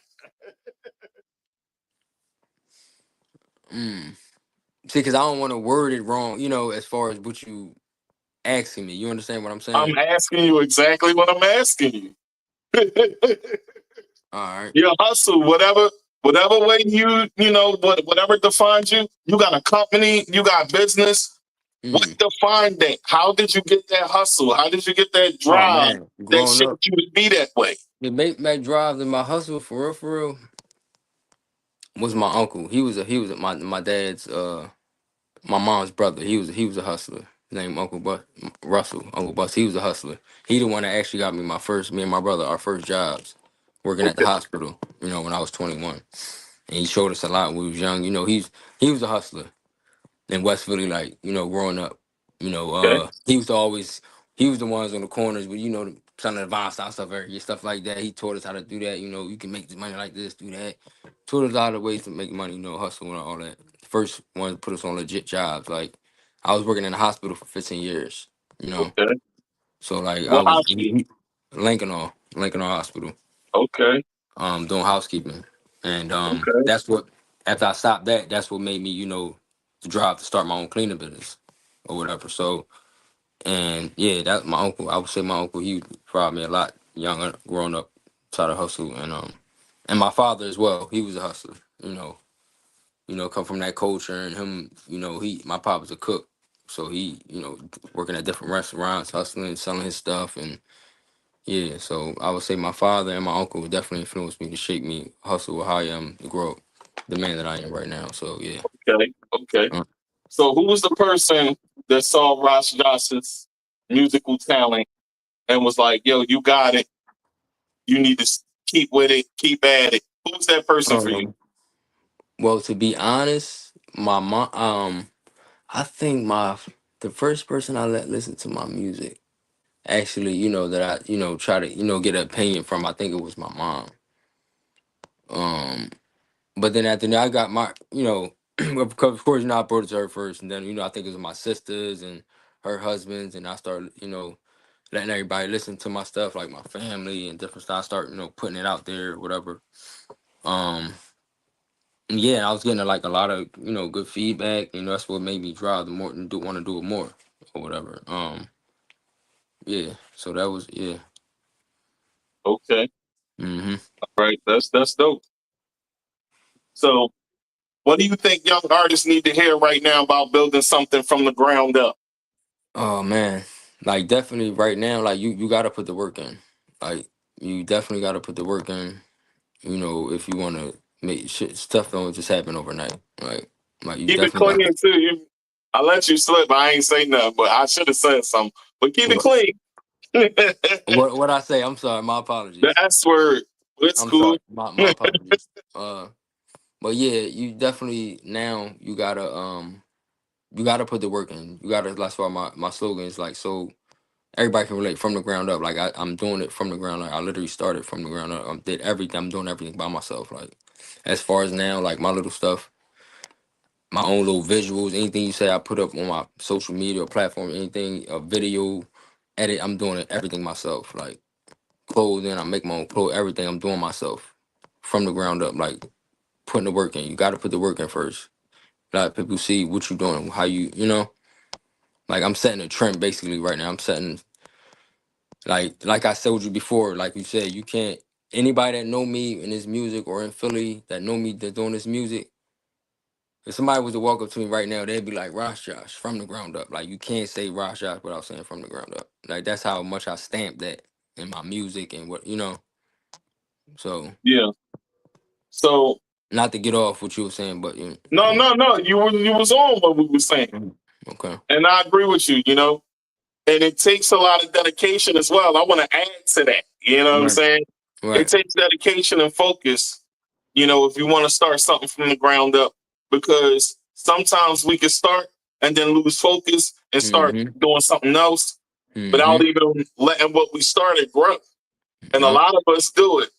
See, because I don't want to word it wrong. You know, as far as what you asking me. You understand what I'm saying? I'm asking you exactly what I'm asking you. All right. Your hustle, whatever way whatever defines you. You got a company, you got business. What defined that? How did you get that hustle? How did you get that Oh drive man, that growing up, shaped you to be that way? the make drive in my hustle for real was my uncle. He was my dad's my mom's brother. He was a hustler. His name Uncle Bus. He was a hustler. He the one that actually got me and my brother our first jobs working at the Okay, hospital. You know, when I was 21, and he showed us a lot when we was young. You know, he was a hustler in West Philly, like, you know, growing up. You know, okay, he was the ones on the corners with, you know, selling the vinyl style stuff, stuff like that. He taught us how to do that. You know, you can make this money like this, do that. Taught us a lot of ways to make money, you know, hustle and all that. First one to put us on legit jobs. Like, I was working in the hospital for 15 years, you know. okay. So like I What was hospital? Lincoln Hospital, Okay, doing housekeeping. And okay, that's what after I stopped that's what made me, you know, the drive to start my own cleaning business or whatever. So, and yeah, that's my uncle. I would say my uncle, he taught me a lot younger, growing up, try to hustle, and my father as well. He was a hustler, come from that culture, and him, my pop was a cook, so he, working at different restaurants, hustling, selling his stuff, and yeah. So I would say my father and my uncle definitely influenced me to shape me, hustle, with how I am to grow up, the man that I am right now. So yeah. okay, okay. Uh, So who was the person that saw RasJosh's musical talent and was like, yo, you got it. You need to keep with it, keep at it. Who's that person for you? um, well, to be honest, my mom, I think the first person I let listen to my music, actually, that I, try to, get an opinion from, I think it was my mom. But then after that, I got my, of course, I brought it to her first, and then, I think it was my sisters and her husbands, and I started, letting everybody listen to my stuff, like my family and different stuff. I start, putting it out there, whatever. Um, and yeah, I was getting like a lot of, good feedback. That's what made me drive the more and want to do it more or whatever. Yeah. So that was yeah. Okay, Hmm. all right, that's dope. So what do you think young artists need to hear right now about building something from the ground up? Oh man, like definitely right now, like you got to put the work in. Like you definitely got to put the work in. If you want to make shit, stuff don't just happen overnight. Like you Keep it definitely got clean too. I let you slip. I ain't say nothing, but I should have said something. But keep it to. clean. What I say? I'm sorry. My The apologies. S word. It's I'm cool. sorry. My apologies. But yeah, you definitely now you gotta put the work in. You gotta. That's why my slogan is like so everybody can relate from the ground up. Like I'm doing it from the ground up. I literally started from the ground up. Did everything. I'm doing everything by myself. Like as far as now, like my little stuff, my own little visuals, anything you say, I put up on my social media platform, anything, a video, edit. I'm doing it everything myself. Like clothing, I make my own clothes. Everything I'm doing myself from the ground up. Like putting the work in. You got to put the work in first. Like people see what you doing, how you know. Like I'm setting a trend basically right now. I'm setting like I told you before. Like you said, you can't. Anybody that know me in this music or in Philly that know me that doing this music, if somebody was to walk up to me right now, they'd be like RasJosh from the ground up. Like you can't say RasJosh without saying from the ground up. Like that's how much I stamp that in my music and what you know. So Yeah. So not to get off what you were saying, but you no, know. no, no. You was on what we were saying, Okay. and I agree with you. You know, and it takes a lot of dedication as well. I want to add to that. You know what I'm Right. saying? It Right. takes dedication and focus. You know, if you want to start something from the ground up, because sometimes we can start and then lose focus and start Mm-hmm. doing something else without Mm-hmm. even letting what we started grow. And a Yep. lot of us do it,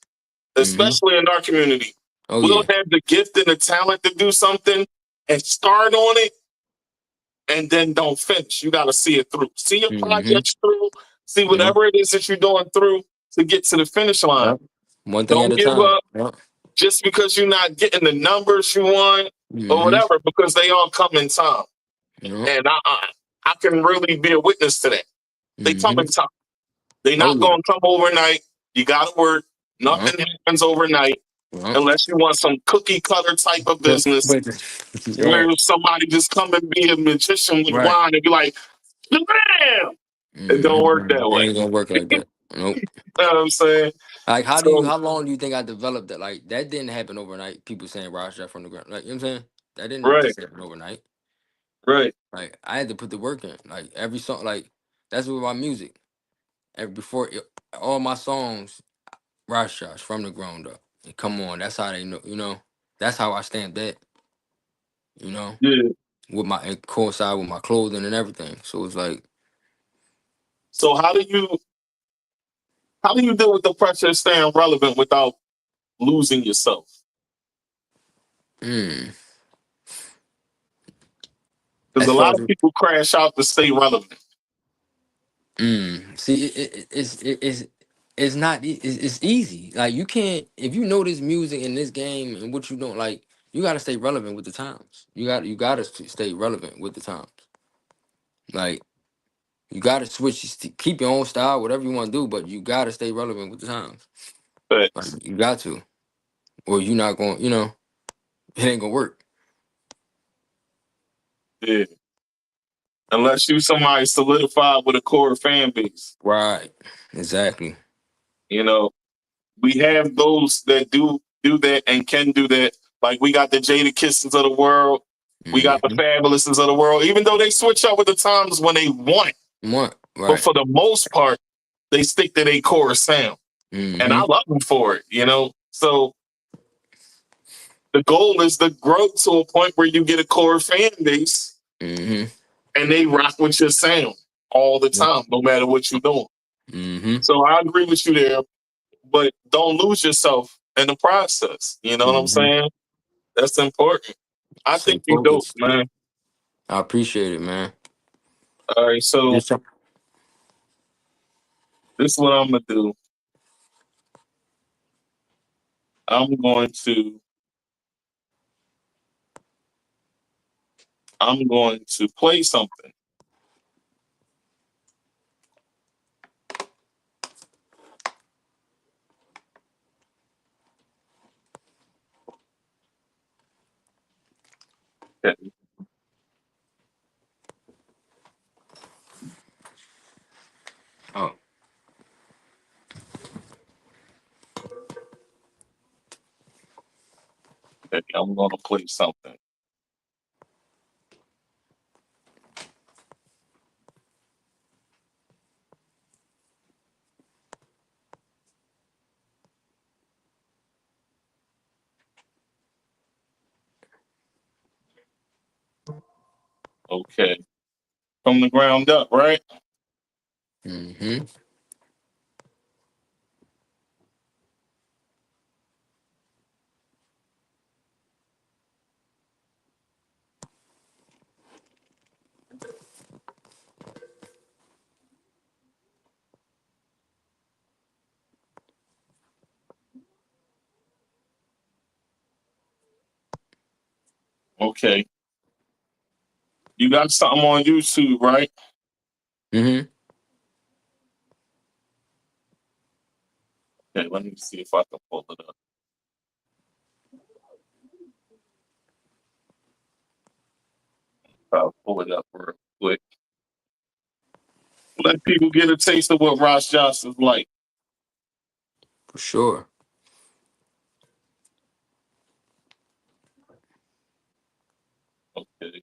Mm-hmm. especially in our community. Oh We'll yeah. have the gift and the talent to do something and start on it and then don't finish. You got to see it through. See your Mm-hmm. projects through. See Yep. whatever it is that you're doing through to get to the finish line. Yep. One thing at Don't a give time. up Yep. just because you're not getting the numbers you want or Mm-hmm. whatever, because they all come in time. Yep. And I can really be a witness to that. They come Mm-hmm. in time. They Oh not yeah. going to come overnight. You got to work. Yep. Nothing happens overnight Yep. unless you want some cookie cutter type of business But where yeah. somebody just come and be a magician with Right. wine and be like, bam! It don't work Mm-hmm. that It way. ain't gonna work like that. Nope. You know what I'm saying? Like So, how long do you think I developed that? Like that didn't happen overnight. People saying Rasta from the ground. Like you know what I'm saying? That didn't right, just happen overnight. right. Like I had to put the work in. Like every song like that's with my music. All my songs, RasJosh from the ground up. And come on, that's how they know, you know. That's how I stamp that, you know, Yeah. with my and coincide with my clothing and everything. So it's like, So how do you deal with the pressure of staying relevant without losing yourself? mm, Because as a far lot as of people crash out to stay relevant. see, it's not it's easy. Like you can't if you know this music and this game and what you don't like, you got to stay relevant with the times. You got to stay relevant with the times. Like you got to switch, keep your own style, whatever you want to do, but you got to stay relevant with the times. But Like you got to, or you not going. You know, it ain't gonna work. yeah, unless you somebody solidified with a core fan base, Right. Exactly. you know, we have those that do that and can do that. Like we got the Jada Kissons of the world, we got the Mm-hmm. Fabulouses of the world. Even though they switch up with the times when they want, What? but Right. for the most part, they stick to their core sound, and I Mm-hmm. love them for it. You know, so the goal is to grow to a point where you get a core fan base Mm-hmm. and they rock with your sound all the Yep. time, no matter what you're doing. Mm-hmm. So I agree with you there, but don't lose yourself in the process. You know what I'm Mm-hmm. saying? That's important. I Stay think you dope, focused. man. I appreciate it, man. All right, so Just this is what I'm gonna do. I'm going to I'm going to play something. Okay, oh, okay, I'm gonna play something. Okay. From the ground up, right? Mm-hmm. Okay. You got something on YouTube, right? Mm-hmm. Okay, let me see if I can pull it up. I'll pull it up real quick. Let people get a taste of what RasJosh is like. For sure. Okay.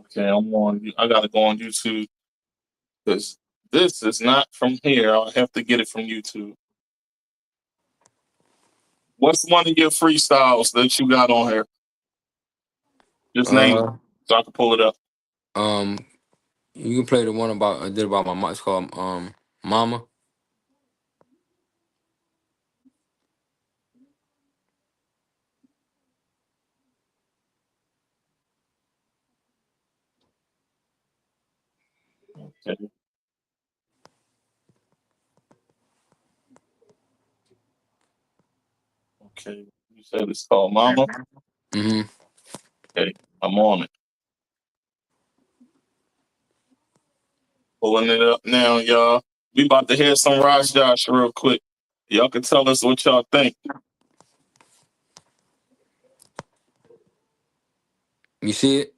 Okay, I'm on. I gotta go on YouTube because this is not from here. I'll have to get it from YouTube. What's one of your freestyles that you got on here? Just name it Uh, so I can pull it up. um, you can play the one about I did about my mom. It's called Mama. Okay. Okay. You said it's called Mama. Mm-hmm. Okay. I'm on it. Pulling it up now, y'all. We about to hear some RasJosh real quick. Y'all can tell us what y'all think. You see it?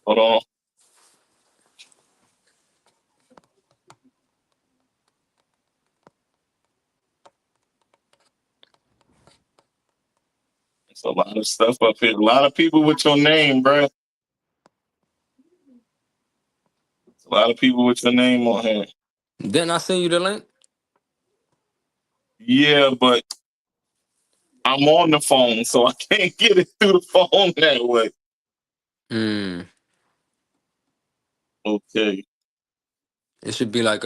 Hold on. It's a lot of stuff up here. A lot of people with your name, bruh. A lot of people with your name on here. Didn't I send you the link? Yeah, but I'm on the phone, so I can't get it through the phone that way. Hmm. Okay. It should be like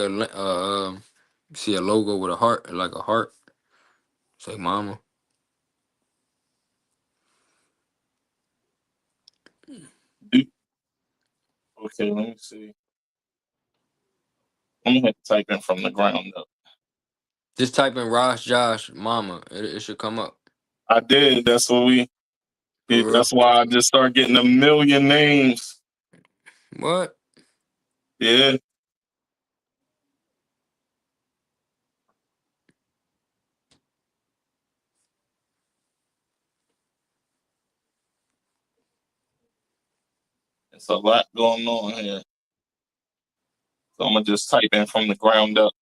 see a logo with a heart, like a heart. Say Mama. Okay, let me see. I'm gonna have to type in from the ground up. Just type in RasJosh Mama. It should come up. I did. For real. That's why I just started getting a million names. What? Yeah. It's a lot going on here. So I'm gonna just type in from the ground up.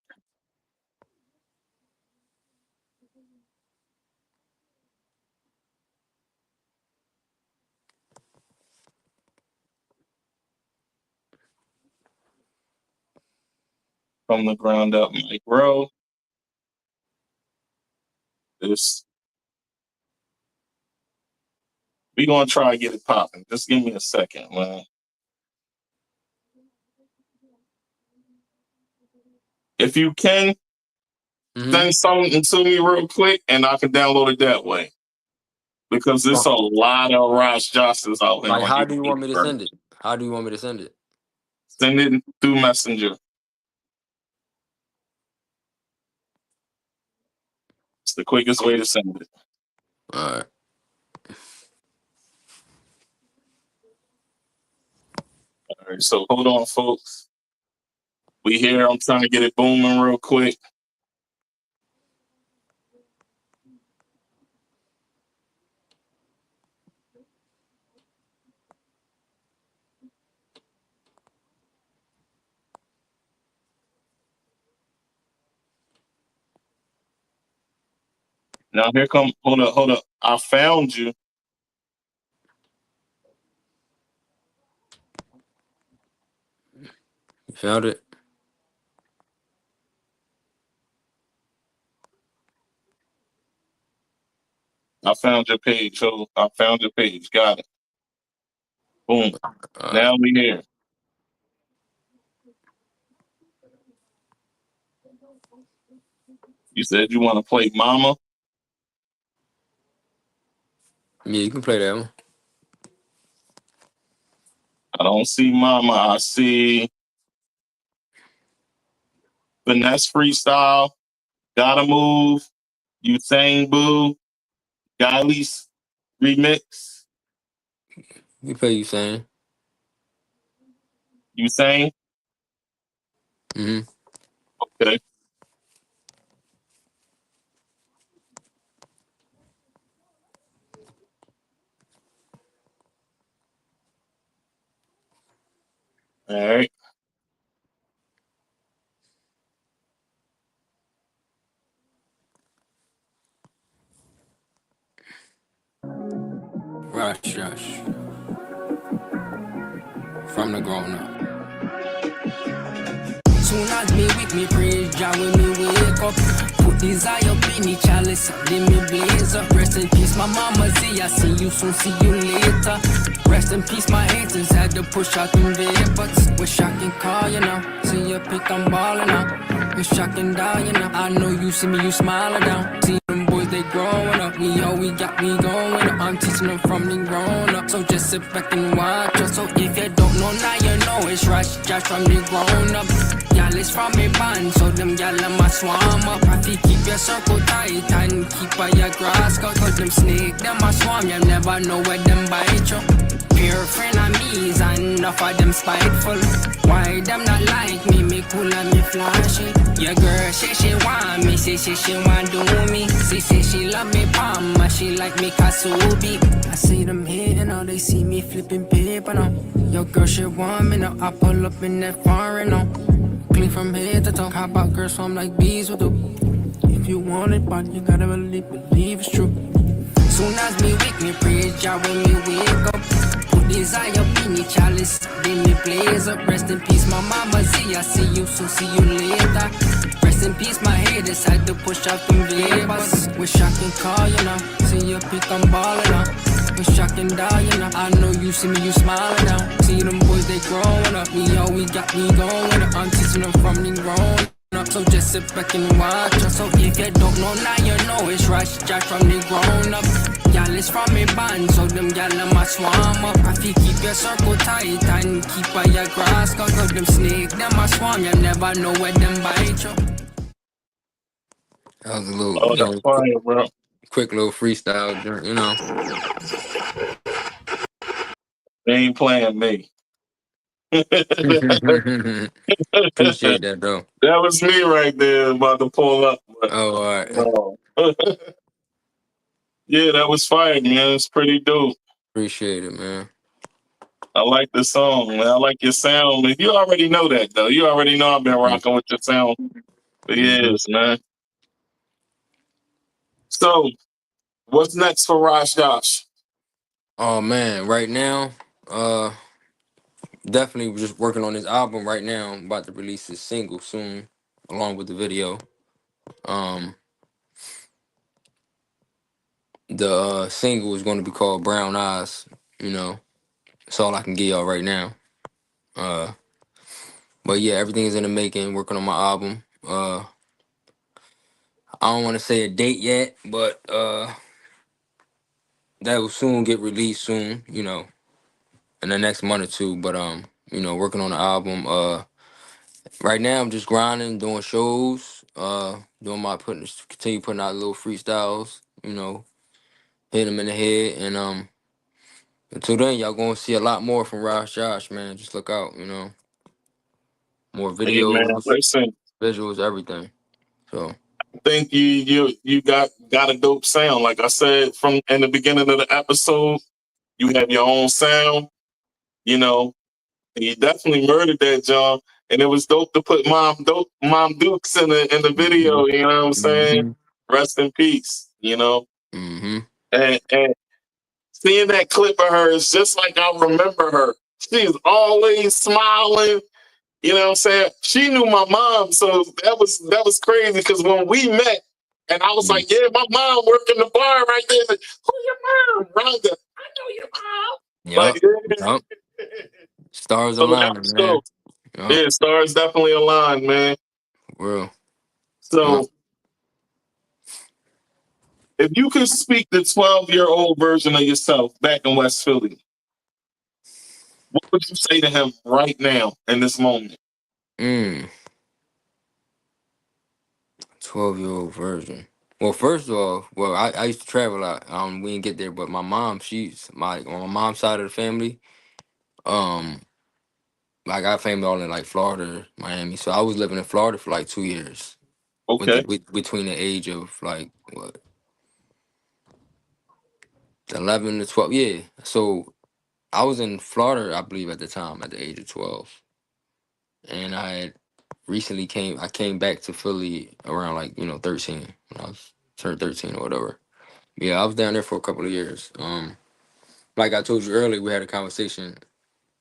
From the ground up, Mike Rowe. This we gonna try to get it popping. Just give me a second, man. If you can Mm-hmm. send something to me real quick, and I can download it that way. Because there's a lot of RasJoshs out here Like, on how do you want YouTube. me to Bro. send it? How do you want me to send it? Send it through Messenger. It's the quickest way to send it. All right. All right, so hold on, folks. We here. I'm trying to get it booming real quick. Now here come. Hold up. I found you. Found it? I found your page, so I found your page. Got it. Boom. Now we here. You said you want to play Mama? Yeah, you can play that one. I don't see Mama. I see Finesse Freestyle, Gotta Move, You Sang Boo, Guylee's Remix. You play You Sang. You Sang? Mm-hmm. Okay. All right. RasJosh. From the grown up. Soon as me wake me praise Jah when me wake up. Put desire up in the chalice, let me blaze up. Rest in peace, my mama Z, I see you soon, see you later. Rest in peace, my haters had to push out them vapors. Wish I can call you now, see you pick, I'm ballin' out. Wish I can die, you know. I know you see me, you smiling down. See them boys, they growing up. We all we got, we going up. I'm teaching them from the grown up. So just sit back and watch us. So if you don't know, now you know it's RasJosh from the grown up. Y'all is from me band, so them y'all my swarm up. I feel keep your circle tight and keep all your grass cut. Cause them snake, them a swarm, you never know where them bite you. Pure friend of me's and enough of them spiteful. Why them not like me, me cool and me flashy. Your girl say she want me, say she want do me. Say she love me palm, she like me kasubi. I see them hating now, they see me flipping paper now. Your girl she want me now, I pull up in that foreign now. Clean from head to toe, hop out girls swim like bees will do. If you want it, but you gotta believe it's true. Soon as me wake me praise Jah when me wake up. Put desire up in the chalice, then me blaze up. Rest in peace, my mama Z, I see you soon, see you later. Rest in peace, my head decide to push out them vapors. Wish I can call you now, see you pick, I'm ballin' out. Wish I can die, you know. I know you see me, you smiling now. See them boys, they growing up. We all we got, we going up. I'm teaching them from the grown up. So just sit back and watch us. So if you don't know, now you know it's RasJosh from the grown up. Y'all is from me band, so them y'all my swarm up. I feel keep your circle tight and keep all your grass cut. Cause them snake, them my swarm, you never know where them bite you. That was a little, Oh, that's fire, bro. quick little freestyle, you know. They ain't playing me. Appreciate that though. That was me right there about to pull up. But, oh, all right. Yeah, that was fire, man. It's pretty dope. Appreciate it, man. I like the song, man. I like your sound. Man. You already know that, though. You already know I've been rocking with your sound for years, man. So, what's next for RasJosh? Oh man, right now, definitely just working on this album right now. I'm about to release this single soon, along with the video. The single is going to be called Brown Eyes. You know, that's all I can give y'all right now. But yeah, everything is in the making. Working on my album. I don't want to say a date yet, but that will soon get released soon. You know, in the next month or two. But you know, working on the album. Right now I'm just grinding, doing shows, continue putting out little freestyles. You know, hit them in the head, and until then, y'all gonna see a lot more from RasJosh, man. Just look out, you know. More Hey, man, videos, listen. visuals, everything. So I think you got a dope sound. Like I said from in the beginning of the episode, you have your own sound. You know, and you definitely murdered that, John. And it was dope to put Mom Dukes in the video. You know what I'm saying? Rest in peace. You know, and seeing that clip of her is just like I remember her. She's always smiling. You know what I'm saying? She knew my mom, so that was crazy because when we met, and I was like, "Yeah, my mom working the bar right there." Like, who your mom, Rhonda? I know your mom. Yup. Like, Yup. Stars so that aligning, was man. dope. Yup. Yeah, stars definitely aligned, man. Real. Yup. So if you could speak the 12-year-old version of yourself back in West Philly, what would you say to him right now in this moment? 12-year-old version. Well, first of all, I used to travel a lot. We didn't get there, but my mom, she's my on my mom's side of the family. Um, like I family all in like Florida, Miami. So I was living in Florida for like 2 years, Okay. between the age of like what 11 to 12. Yeah. So I was in Florida, I believe, at the time, at the age of 12, and I had recently came back to Philly around like 13 when I was turned 13 or whatever. Yeah, I was down there for a couple of years. Like I told you earlier, we had a conversation.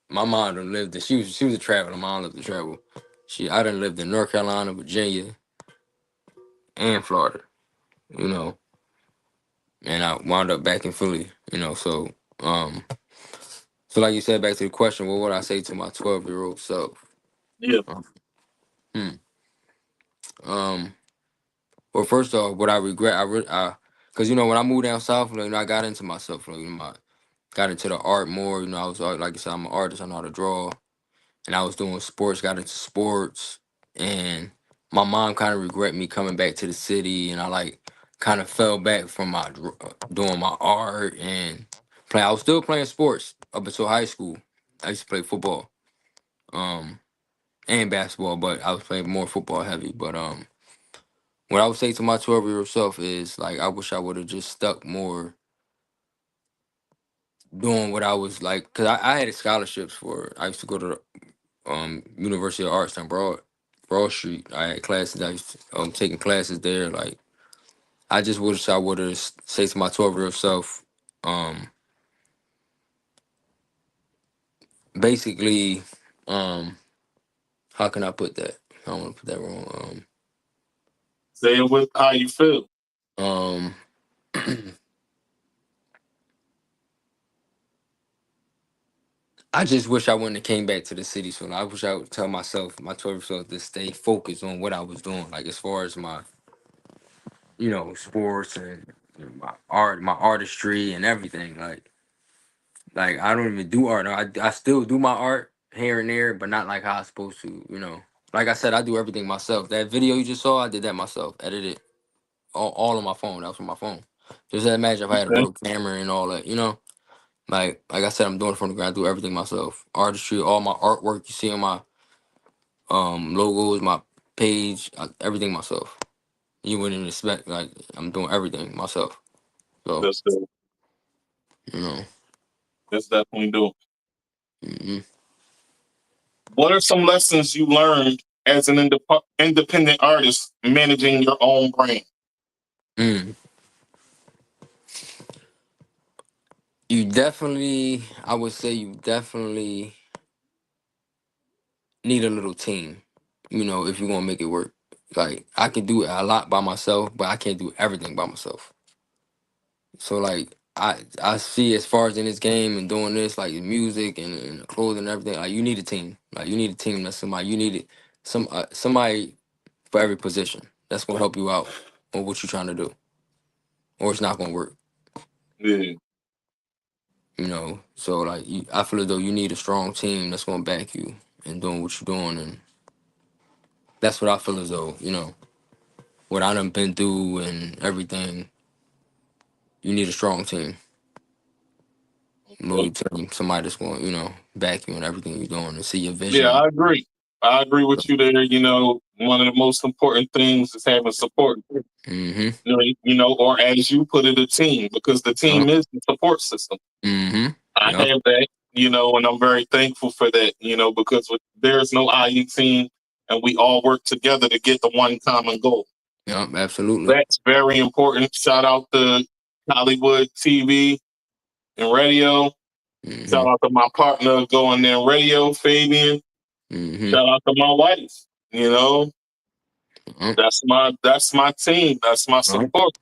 My mom done lived. She was a traveler. My mom lived to travel. I done lived in North Carolina, Virginia, and Florida. You know, and I wound up back in Philly. Um, so like you said, back to the question, what would I say to my 12-year-old self? Yeah. Hmm. Um. Well, first off, what I regret, because when I moved down south, I got into myself. Got into the art more. I was like I said, I'm an artist. I know how to draw, and I was doing sports. Got into sports, and my mom kind of regret me coming back to the city, and I like kind of fell back from my doing my art and play. I was still playing sports up until high school. I used to play football, and basketball, but I was playing more football heavy. But what I would say to my 12-year-old self is like I wish I would have just stuck more doing what I was like, because I had scholarships for. I used to go to the University of Arts on Broad Street. I had classes. I used to, taking classes there. Like I just wish I would have say to my 12-year-old self, um, basically, how can I put that? I don't want to put that wrong. Say it with how you feel. Um, I just wish I wouldn't have came back to the city. So I wish I would tell myself, my 12-year-old self, to stay focused on what I was doing. Like as far as my, sports and my art, my artistry and everything. Like I don't even do art. I still do my art here and there, but not like how I'm supposed to. Like I said, I do everything myself. That video you just saw, I did that myself. Edited all on my phone. That was on my phone. Just imagine if I had a Okay. real camera and all that. Like I said, I'm doing it from the ground. I do everything myself. Artistry, all my artwork you see on my logos, my page, everything myself. You wouldn't even expect like I'm doing everything myself. So That's dope. you know. That's definitely dope. hmm What are some lessons you learned as an independent artist managing your own brand? Mm. I would say you definitely need a little team, if you're gonna make it work. Like I can do a lot by myself, but I can't do everything by myself. So like I see as far as in this game and doing this, like music and the clothing and everything, like you need a team. Like you need a team that's somebody you need it somebody for every position that's gonna help you out on what you're trying to do. Or it's not gonna work. Yeah. So like I feel as though you need a strong team that's gonna back you in doing what you're doing, and that's what I feel as though what I done been through and everything. You need a strong team, loyal team, somebody that's going back you in everything you're doing and see your Yeah, vision. I agree. I agree with you there. One of the most important things is having support. Mm-hmm. Or as you put it, a team, because the team is the support system. Mm-hmm. I Yep. have that, and I'm very thankful for that, because there's no IE team and we all work together to get the one common goal. Yep. Absolutely. That's very important. Shout out to Hollywood TV and radio. Mm-hmm. Shout out to my partner going there radio, Fabian. Shout out to my wife. You know, that's my team. That's my support.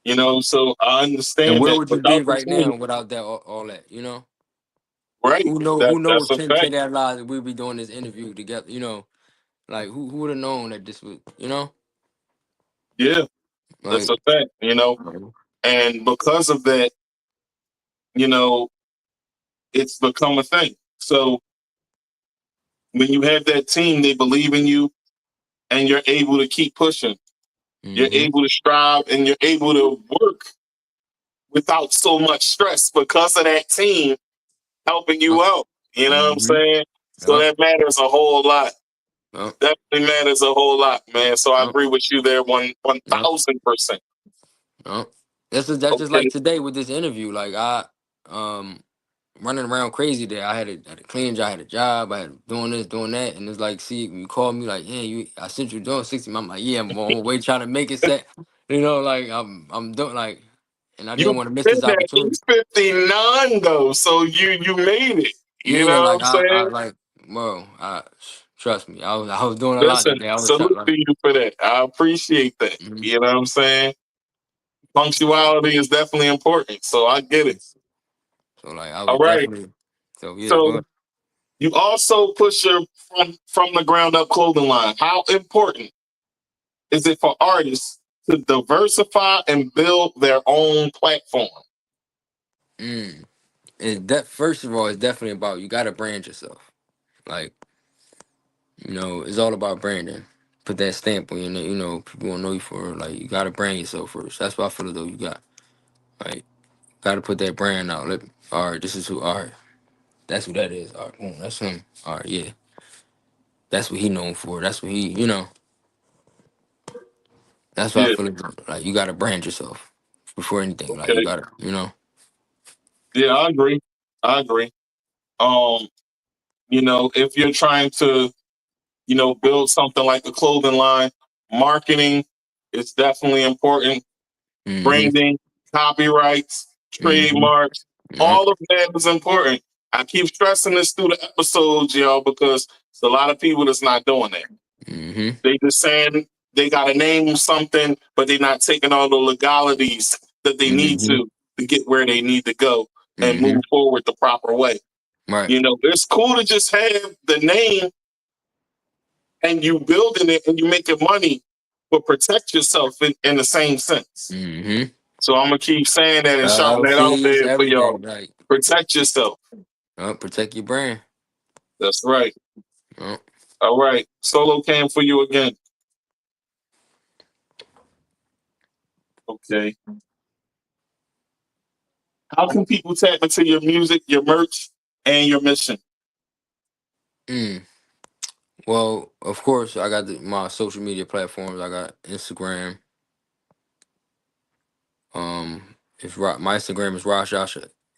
You know, so I And understand where that would you be without the right team, now without that all that? You know, right? who That's knows a 10 fact. that lives that we'll be doing this interview together? You know, like who would have known that this would, you know, Yeah, that's like a fact. You know, and because of that, you know, it's become a thing. So when you have that team, they believe in you, and you're able to keep pushing. You're able to strive, and you're able to work without so much stress because of that team helping you out. You know what I'm saying? So that matters a whole lot. Definitely matters a whole lot, man. So I agree with you there 1,000%. That's just Okay. like today with this interview. Like I running around crazy there. I had a clean job, I had a job, I had doing this, doing that, and it's like, see, you called me like, yeah, I sent you doing 60. I'm like, yeah, I'm on my way trying to make it set. You know, like I'm doing like, and I didn't You want to miss been this at opportunity. 59 though, so you made it. You Yeah, know what like I'm saying? trust me, I was doing a lot Listen, today. I was trying salute like, to you for that. I appreciate that. You know what I'm saying? Punctuality is definitely important, so I get it. so like I All was right. definitely so yeah, go So ahead. you also push your from the ground up clothing line. How important is it for artists to diversify and build their own platform? And that first of all, it's definitely about you got to brand yourself. Like, you know, it's all about branding. Put that stamp on your name. You know, people won't know you for like you got to brand yourself first. That's what I feel as though you got to put that brand out. All right, this is who. All right, that's who that is. All right, boom, that's him. All right, yeah, that's what he known for. That's what he, you know. That's what I Yeah. feel like you got to brand yourself before anything. Like you Okay. got to, you know. Yeah, I agree. I agree. Um, you know, if you're trying to, you know, build something like a clothing line, marketing is definitely important. Mhm. Branding, copyrights, Mhm. trademarks, Yep. all of that is important. I keep stressing this through the episodes, y'all, because it's a lot of people that's not doing that. Mhm. They just saying they got to name something, but they're not taking all the legalities that they need Mhm. to get where they need to go and Mhm. move forward the proper way. Right. You know, it's cool to just have the name and you building it and you making money, but protect yourself in the same sense. Mhm. So I'm gonna keep saying that and shouting that out LCs, there for y'all. everything. Like, Protect yourself. protect your brand. That's right. Yep. All right. Solo cam for you again. Okay. How can people tap into your music, your merch, and your mission? Well, of course, I got my social media platforms. I got Instagram. My Instagram is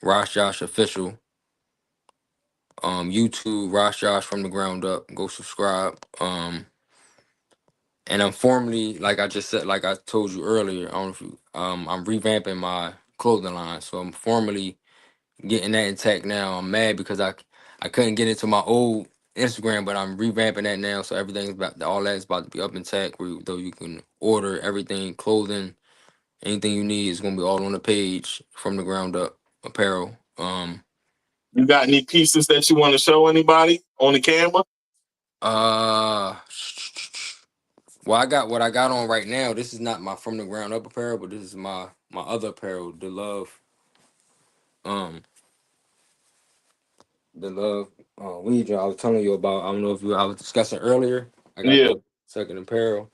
RasJosh official. YouTube RasJosh from the ground up. Go subscribe. And I'm formally, like I just said, like I told you earlier. I don't know if you, I'm revamping my clothing line, so I'm formally getting that intact now. I'm mad because I couldn't get into my old Instagram, but I'm revamping that now, so everything's about all that's about to be up intact. Though you can order everything, clothing, anything you need is gonna be all on the page from the ground up. Apparel. You got any pieces that you want to show anybody on the camera? Uh, well, I got what I got on right now. This is not my from the ground up apparel, but this is my other apparel, um, the love weed I was telling you about. I don't know if I was discussing earlier. I got Yeah, that second apparel,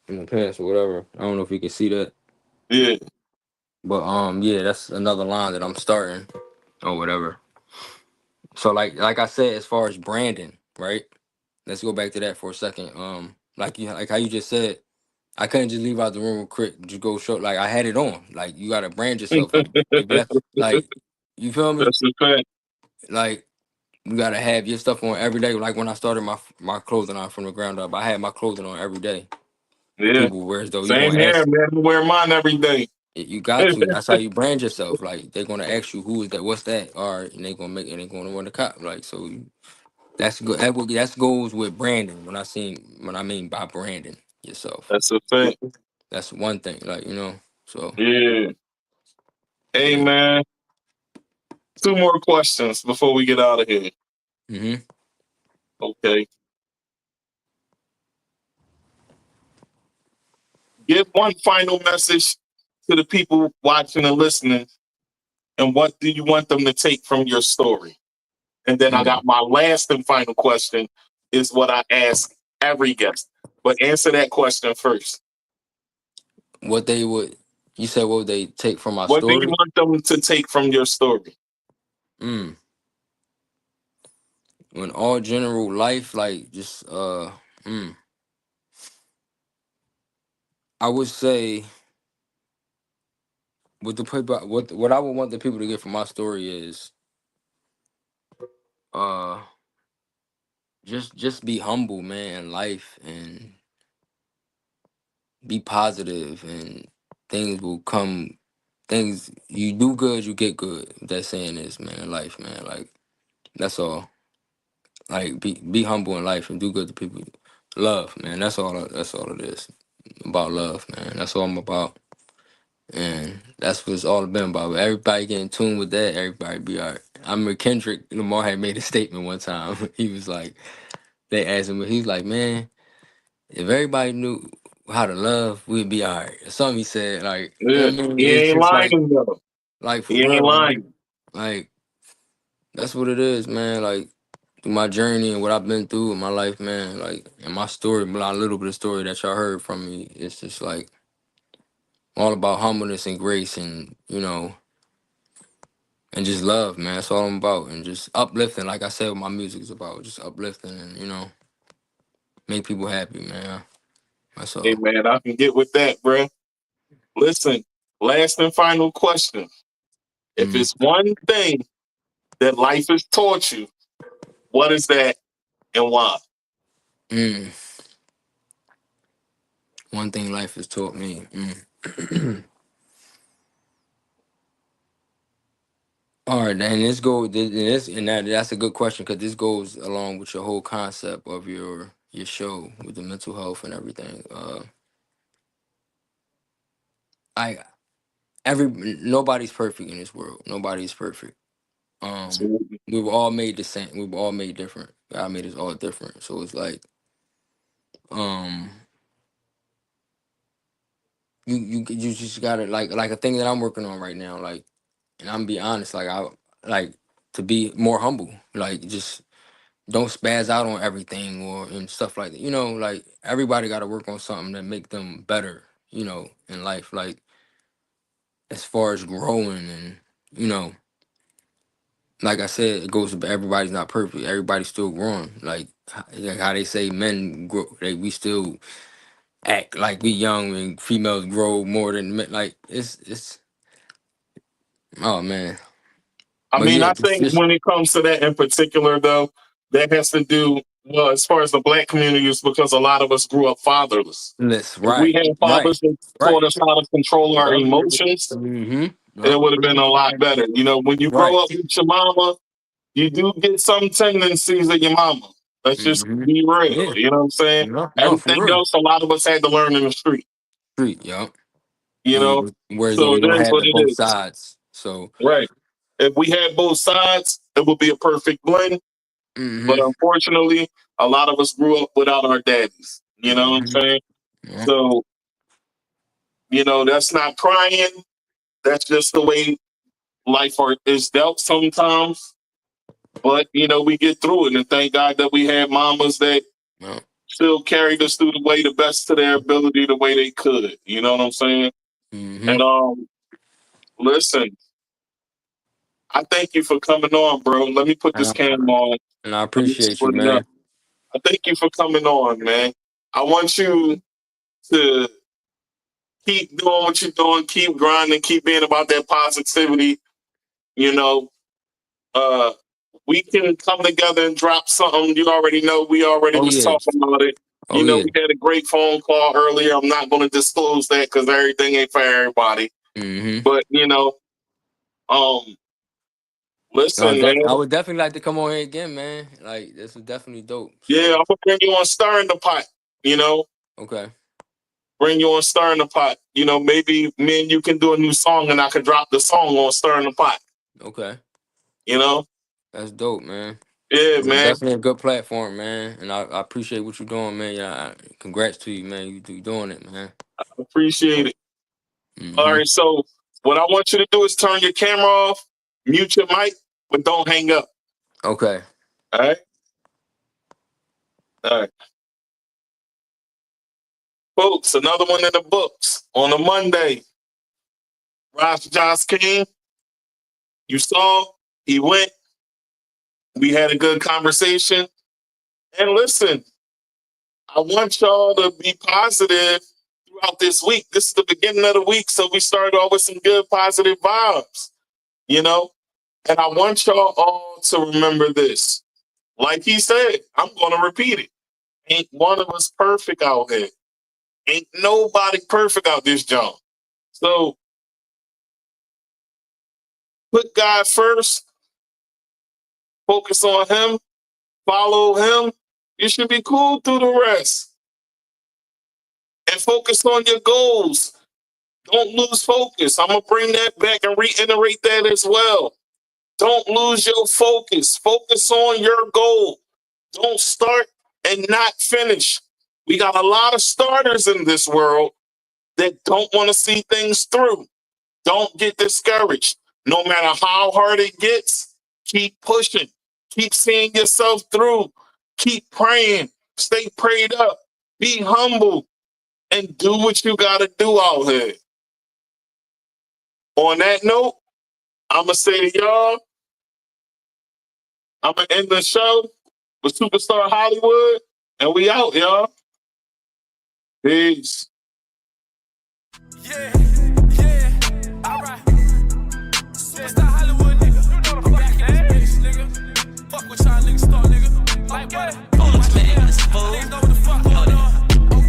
in the pants or whatever. I don't know if you can see that, yeah. but yeah, that's another line that I'm starting or whatever. So like I said, as far as branding, right? Let's go back to that for a second. Like how you just said, I couldn't just leave out the room quick. Just go show. Like I had it on. Like you gotta brand yourself. If you have, like, you feel me? That's the fact. Like you gotta have your stuff on every day. Like when I started my clothing on from the ground up, I had my clothing on every day. Yeah. People wear as though you Same gonna here, ask. man. I wear mine every day. You got to. That's how you brand yourself. Like they're gonna ask you who is that, what's that, all right, and they're gonna make it. And they're gonna run the cop. Like so, that's good. That goes with branding. When I mean by branding yourself, That's a thing. that's one thing. Like so Yeah. Hey, yeah. man. 2 more questions before we get out of here. Mm-hmm. Okay. Give one final message to the people watching and listening, and what do you want them to take from your story? And then I got my last and final question is what I ask every guest. But answer that question first. What you said? What would they take from my What do you story? want them to take from your story? In all general life, like just I would say with the people, what I would want the people to get from my story is just be humble, man, in life, and be positive, and things will come. Things you do good, you get good. That saying is, man, in life, man. Like that's all. Like be humble in life and do good to people. Love, man. That's all. That's all it is. About love, man. That's all I'm about. And that's what it's all been about. But everybody get in tune with that, everybody be all right. I remember Kendrick Lamar had made a statement one time. He was like, they asked him, he's like, man, if everybody knew how to love, we'd be all right. Or something he said, like, Yeah. I mean, He it's ain't just lying, though. like for He ain't real, man. lying. Like, that's what it is, man. Like, through my journey and what I've been through in my life, man, like, and my story, a little bit of story that y'all heard from me, it's just like all about humbleness and grace and, and just love, man. That's all I'm about. And just uplifting, like I said, what my music is about. Just uplifting and, make people happy, man. That's Hey, all. man, I can get with that, bro. Listen, last and final question. If Mm. it's one thing that life has taught you, what is that and why? One thing life has taught me. All right, and that's a good question because this goes along with your whole concept of your show with the mental health and everything. I nobody's perfect in this world. Nobody's perfect. Absolutely. We were all made the same. We were all made different. God made us all different. So it's like, um, you just gotta like a thing that I'm working on right now. Like, and I'm be honest. Like I like to be more humble. Like just don't spaz out on everything and stuff like that. Like everybody got to work on something that make them better. In life, like as far as growing and like I said, it goes. Everybody's not perfect. Everybody's still growing. Like how they say men grow. We still act like we young and females grow more than men. Like it's. Oh man. I But mean, yeah, I think just when it comes to that in particular, though, that has to do, well, as far as the black community is because a lot of us grew up fatherless. let's If we right, had right, fathers that taught right. us how to control our emotions, Mm-hmm. it Yep. would have been a lot better. When you grow Right. up with your mama, you do get some tendencies of your mama. Let's just Mm-hmm. be real. Yeah. You know what I'm saying? No, for Everything real. else, a lot of us had to learn in the street. Street, yup. You know, Whereas though so we it don't is have what the it both is. sides. So Right. If we had both sides, it would be a perfect blend. But mm-hmm. unfortunately, a lot of us grew up without our daddies. You know what I'm Mm-hmm. saying? Yeah. So, that's not crying. That's just the way life is dealt sometimes. But, we get through it. And thank God that we had mamas that Yeah. still carried us through the way the best to their ability, the way they could. You know what I'm saying? Mm-hmm. And listen, I thank you for coming on, bro. Let me put And this cam on. I Let me appreciate you, split it up. man. I thank you for coming on, man. I want you to keep doing what you're doing, keep grinding, keep being about that positivity. You know, uh, we can come together and drop something. You already know we already Oh was yeah. talking about it. Oh yeah. We had a great phone call earlier. I'm not going to disclose that because everything ain't for everybody. Mm-hmm. But listen, man. I would definitely like to come on here again, man. Like, this was definitely dope. So. Yeah, I'm gonna bring you on Stir in the Pot. Okay. Bring you on Stir in the Pot. Maybe me and you can do a new song, and I can drop the song on Stir in the Pot. Okay. That's dope, man. Yeah, it's man. Definitely a good platform, man. And I appreciate what you're doing, man. Yeah, congrats to you, man. You doing it, man. I appreciate it. Mm-hmm. All right, so what I want you to do is turn your camera off, mute your mic, but don't hang up. Okay. All right? All right. Folks, another one in the books. On a Monday, RasJosh came. You saw, he went. We had a good conversation. And listen, I want y'all to be positive throughout this week. This is the beginning of the week, so we started off with some good positive vibes, And I want y'all all to remember this. Like he said, I'm going to repeat it. Ain't one of us perfect out here. Ain't nobody perfect out this job. So put God first. Focus on him. Follow him. You should be cool through the rest. And focus on your goals. Don't lose focus. I'm going to bring that back and reiterate that as well. Don't lose your focus. Focus on your goal. Don't start and not finish. We got a lot of starters in this world that don't want to see things through. Don't get discouraged. No matter how hard it gets, keep pushing. Keep seeing yourself through. Keep praying. Stay prayed up. Be humble. And do what you got to do out here. On that note, I'm going to say to y'all, I'm going to end the show with Superstar Hollywood, and we out, y'all. Peace. Yeah, all right. Superstar Hollywood, nigga. I'm back in this bitch, nigga. Fuck with y'all niggas start, nigga. Like what? Niggas know what the fuck going on.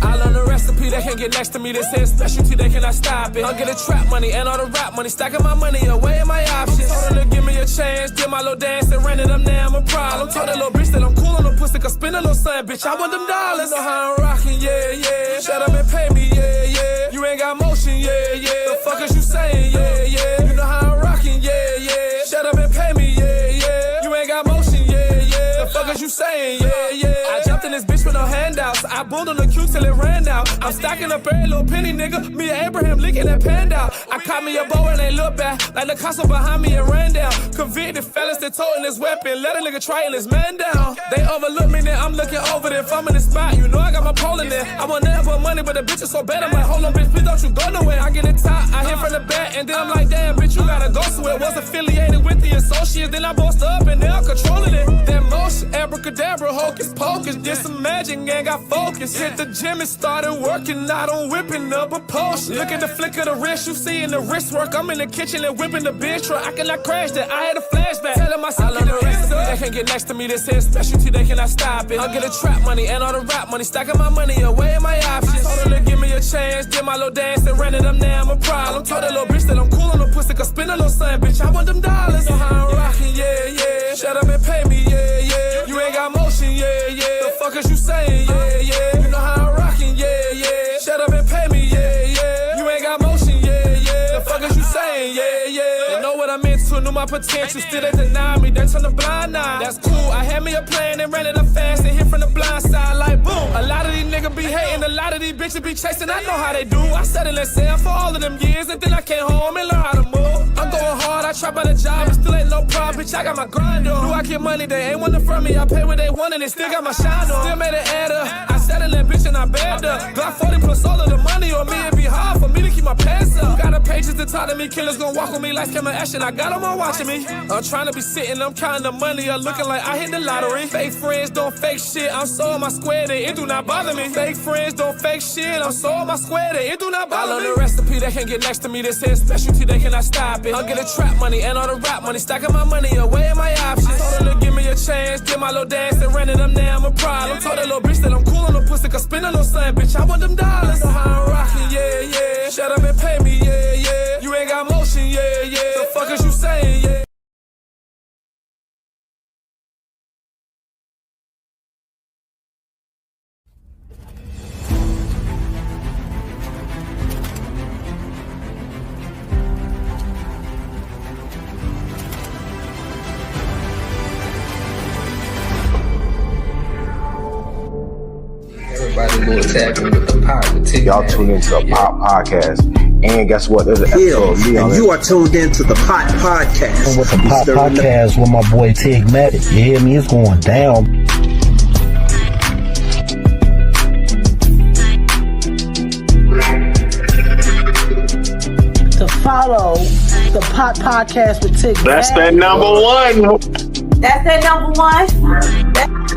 I learned the recipe, they can't get next to me. They say specialty, they cannot stop it. I'll get the trap money and all the rap money, stacking my money away in my options. Told her to give me a chance, did my little dance and ran it up, now I'm a problem. Told that little bitch that I'm cool on the pussy, cause spin a little son, bitch, I want them dollars. Know how I'm rocking, yeah. Shut up and pay me, yeah. You ain't got motion, yeah. The fuck is you saying, yeah. You know how I'm rocking, yeah. Shut up and pay me, yeah. You ain't got motion, yeah. The fuck is you saying, yeah. I jumped in this bitch with no handouts. I boomed on the queue till it ran out. I'm stacking up every little penny, nigga. Me and Abraham licking that pan out. I caught me a bow and they look back. Like the castle behind me and ran down. Convicted fellas that toting this weapon. Let a nigga try and his man down. They overlook me, then I'm looking over there. If I'm in the spot, you know I got my pole in there. I want never put money, but the bitch is so bad. I'm like, hold on, bitch, please don't you go nowhere. I get it top, I hit from the back, and then I'm like, damn, bitch, you gotta go somewhere. Was affiliated with the associates, then I bossed up and now I'm controlling it. That motion, abracadabra, hocus pocus, did some magic and got focused. Hit the gym and started working out on whipping up a potion. Look at the flick of the wrist, you see in the wrist work. I'm in the kitchen and whipping the bitch truck. I cannot crash that, I had a flashback. Telling myself, get the rest up. They can't get next to me, this is specialty, they cannot stop it. I'll get the trap money and all the rap money, stacking my money away in my options. Told her to give me a chance, did my little dance and ran it up, now I'm a problem. Told that little bitch that I'm cool on the pussy, cause spin a little son, bitch, I want them dollars. Know how I'm rocking, yeah. Shut up and pay me, yeah. You ain't got motion, yeah. The fuck is you saying, yeah. You know how I'm rocking, yeah. Shut up and pay me, yeah. You ain't got motion, yeah. The fuck is you saying, yeah. They know what I'm into, knew my potential, still they deny me, they turn the blind eye. That's cool, I had me a plan and ran it up fast and hit from the blind side like boom. A lot of these niggas be hating, a lot of these bitches be chasing, I know how they do. I settled and said for all of them years, and then I came home and learned how to move. I'm going hard, I try by the job, it still ain't no problem, bitch, I got my grind on. Do I get money, they ain't wanting from me, I pay what they want and they still got my shine on. Still made it add up, I settled that bitch and I bagged her. Glock 40 plus all of the money on me, it be hard for me to keep my pants up. Got a pages to talk to me, killers gon' walk with me like camera action, I got them all watching me. I'm trying to be sitting, I'm counting the money, I'm looking like I hit the lottery. Fake friends don't fake shit, I'm so on my square, it do not bother me. Fake friends don't fake shit, I'm so on my square, it do not bother me. I learned the recipe, they can't get next to me, this is specialty, they cannot stop it. I'll get the trap money and all the rap money, stacking my money away in my options. Told her to give me a chance, did my little dance and ran it up, now I'm a problem. Told that little bitch that I'm cool on the pussy, cause spin a little son, bitch, I want them dollars. Know how I'm rocking, yeah. Shut up and pay me, yeah. You ain't Everybody go tapping with the pot. Y'all tune into the Pop Podcast. And guess what? There's an episode of me on and it. you are tuned into the Pot Podcast. With the Pop Podcast with my boy Tigmatic. You hear me? It's going down. To follow the Pot Podcast with Tigmatic. That's that number one. That's that number one.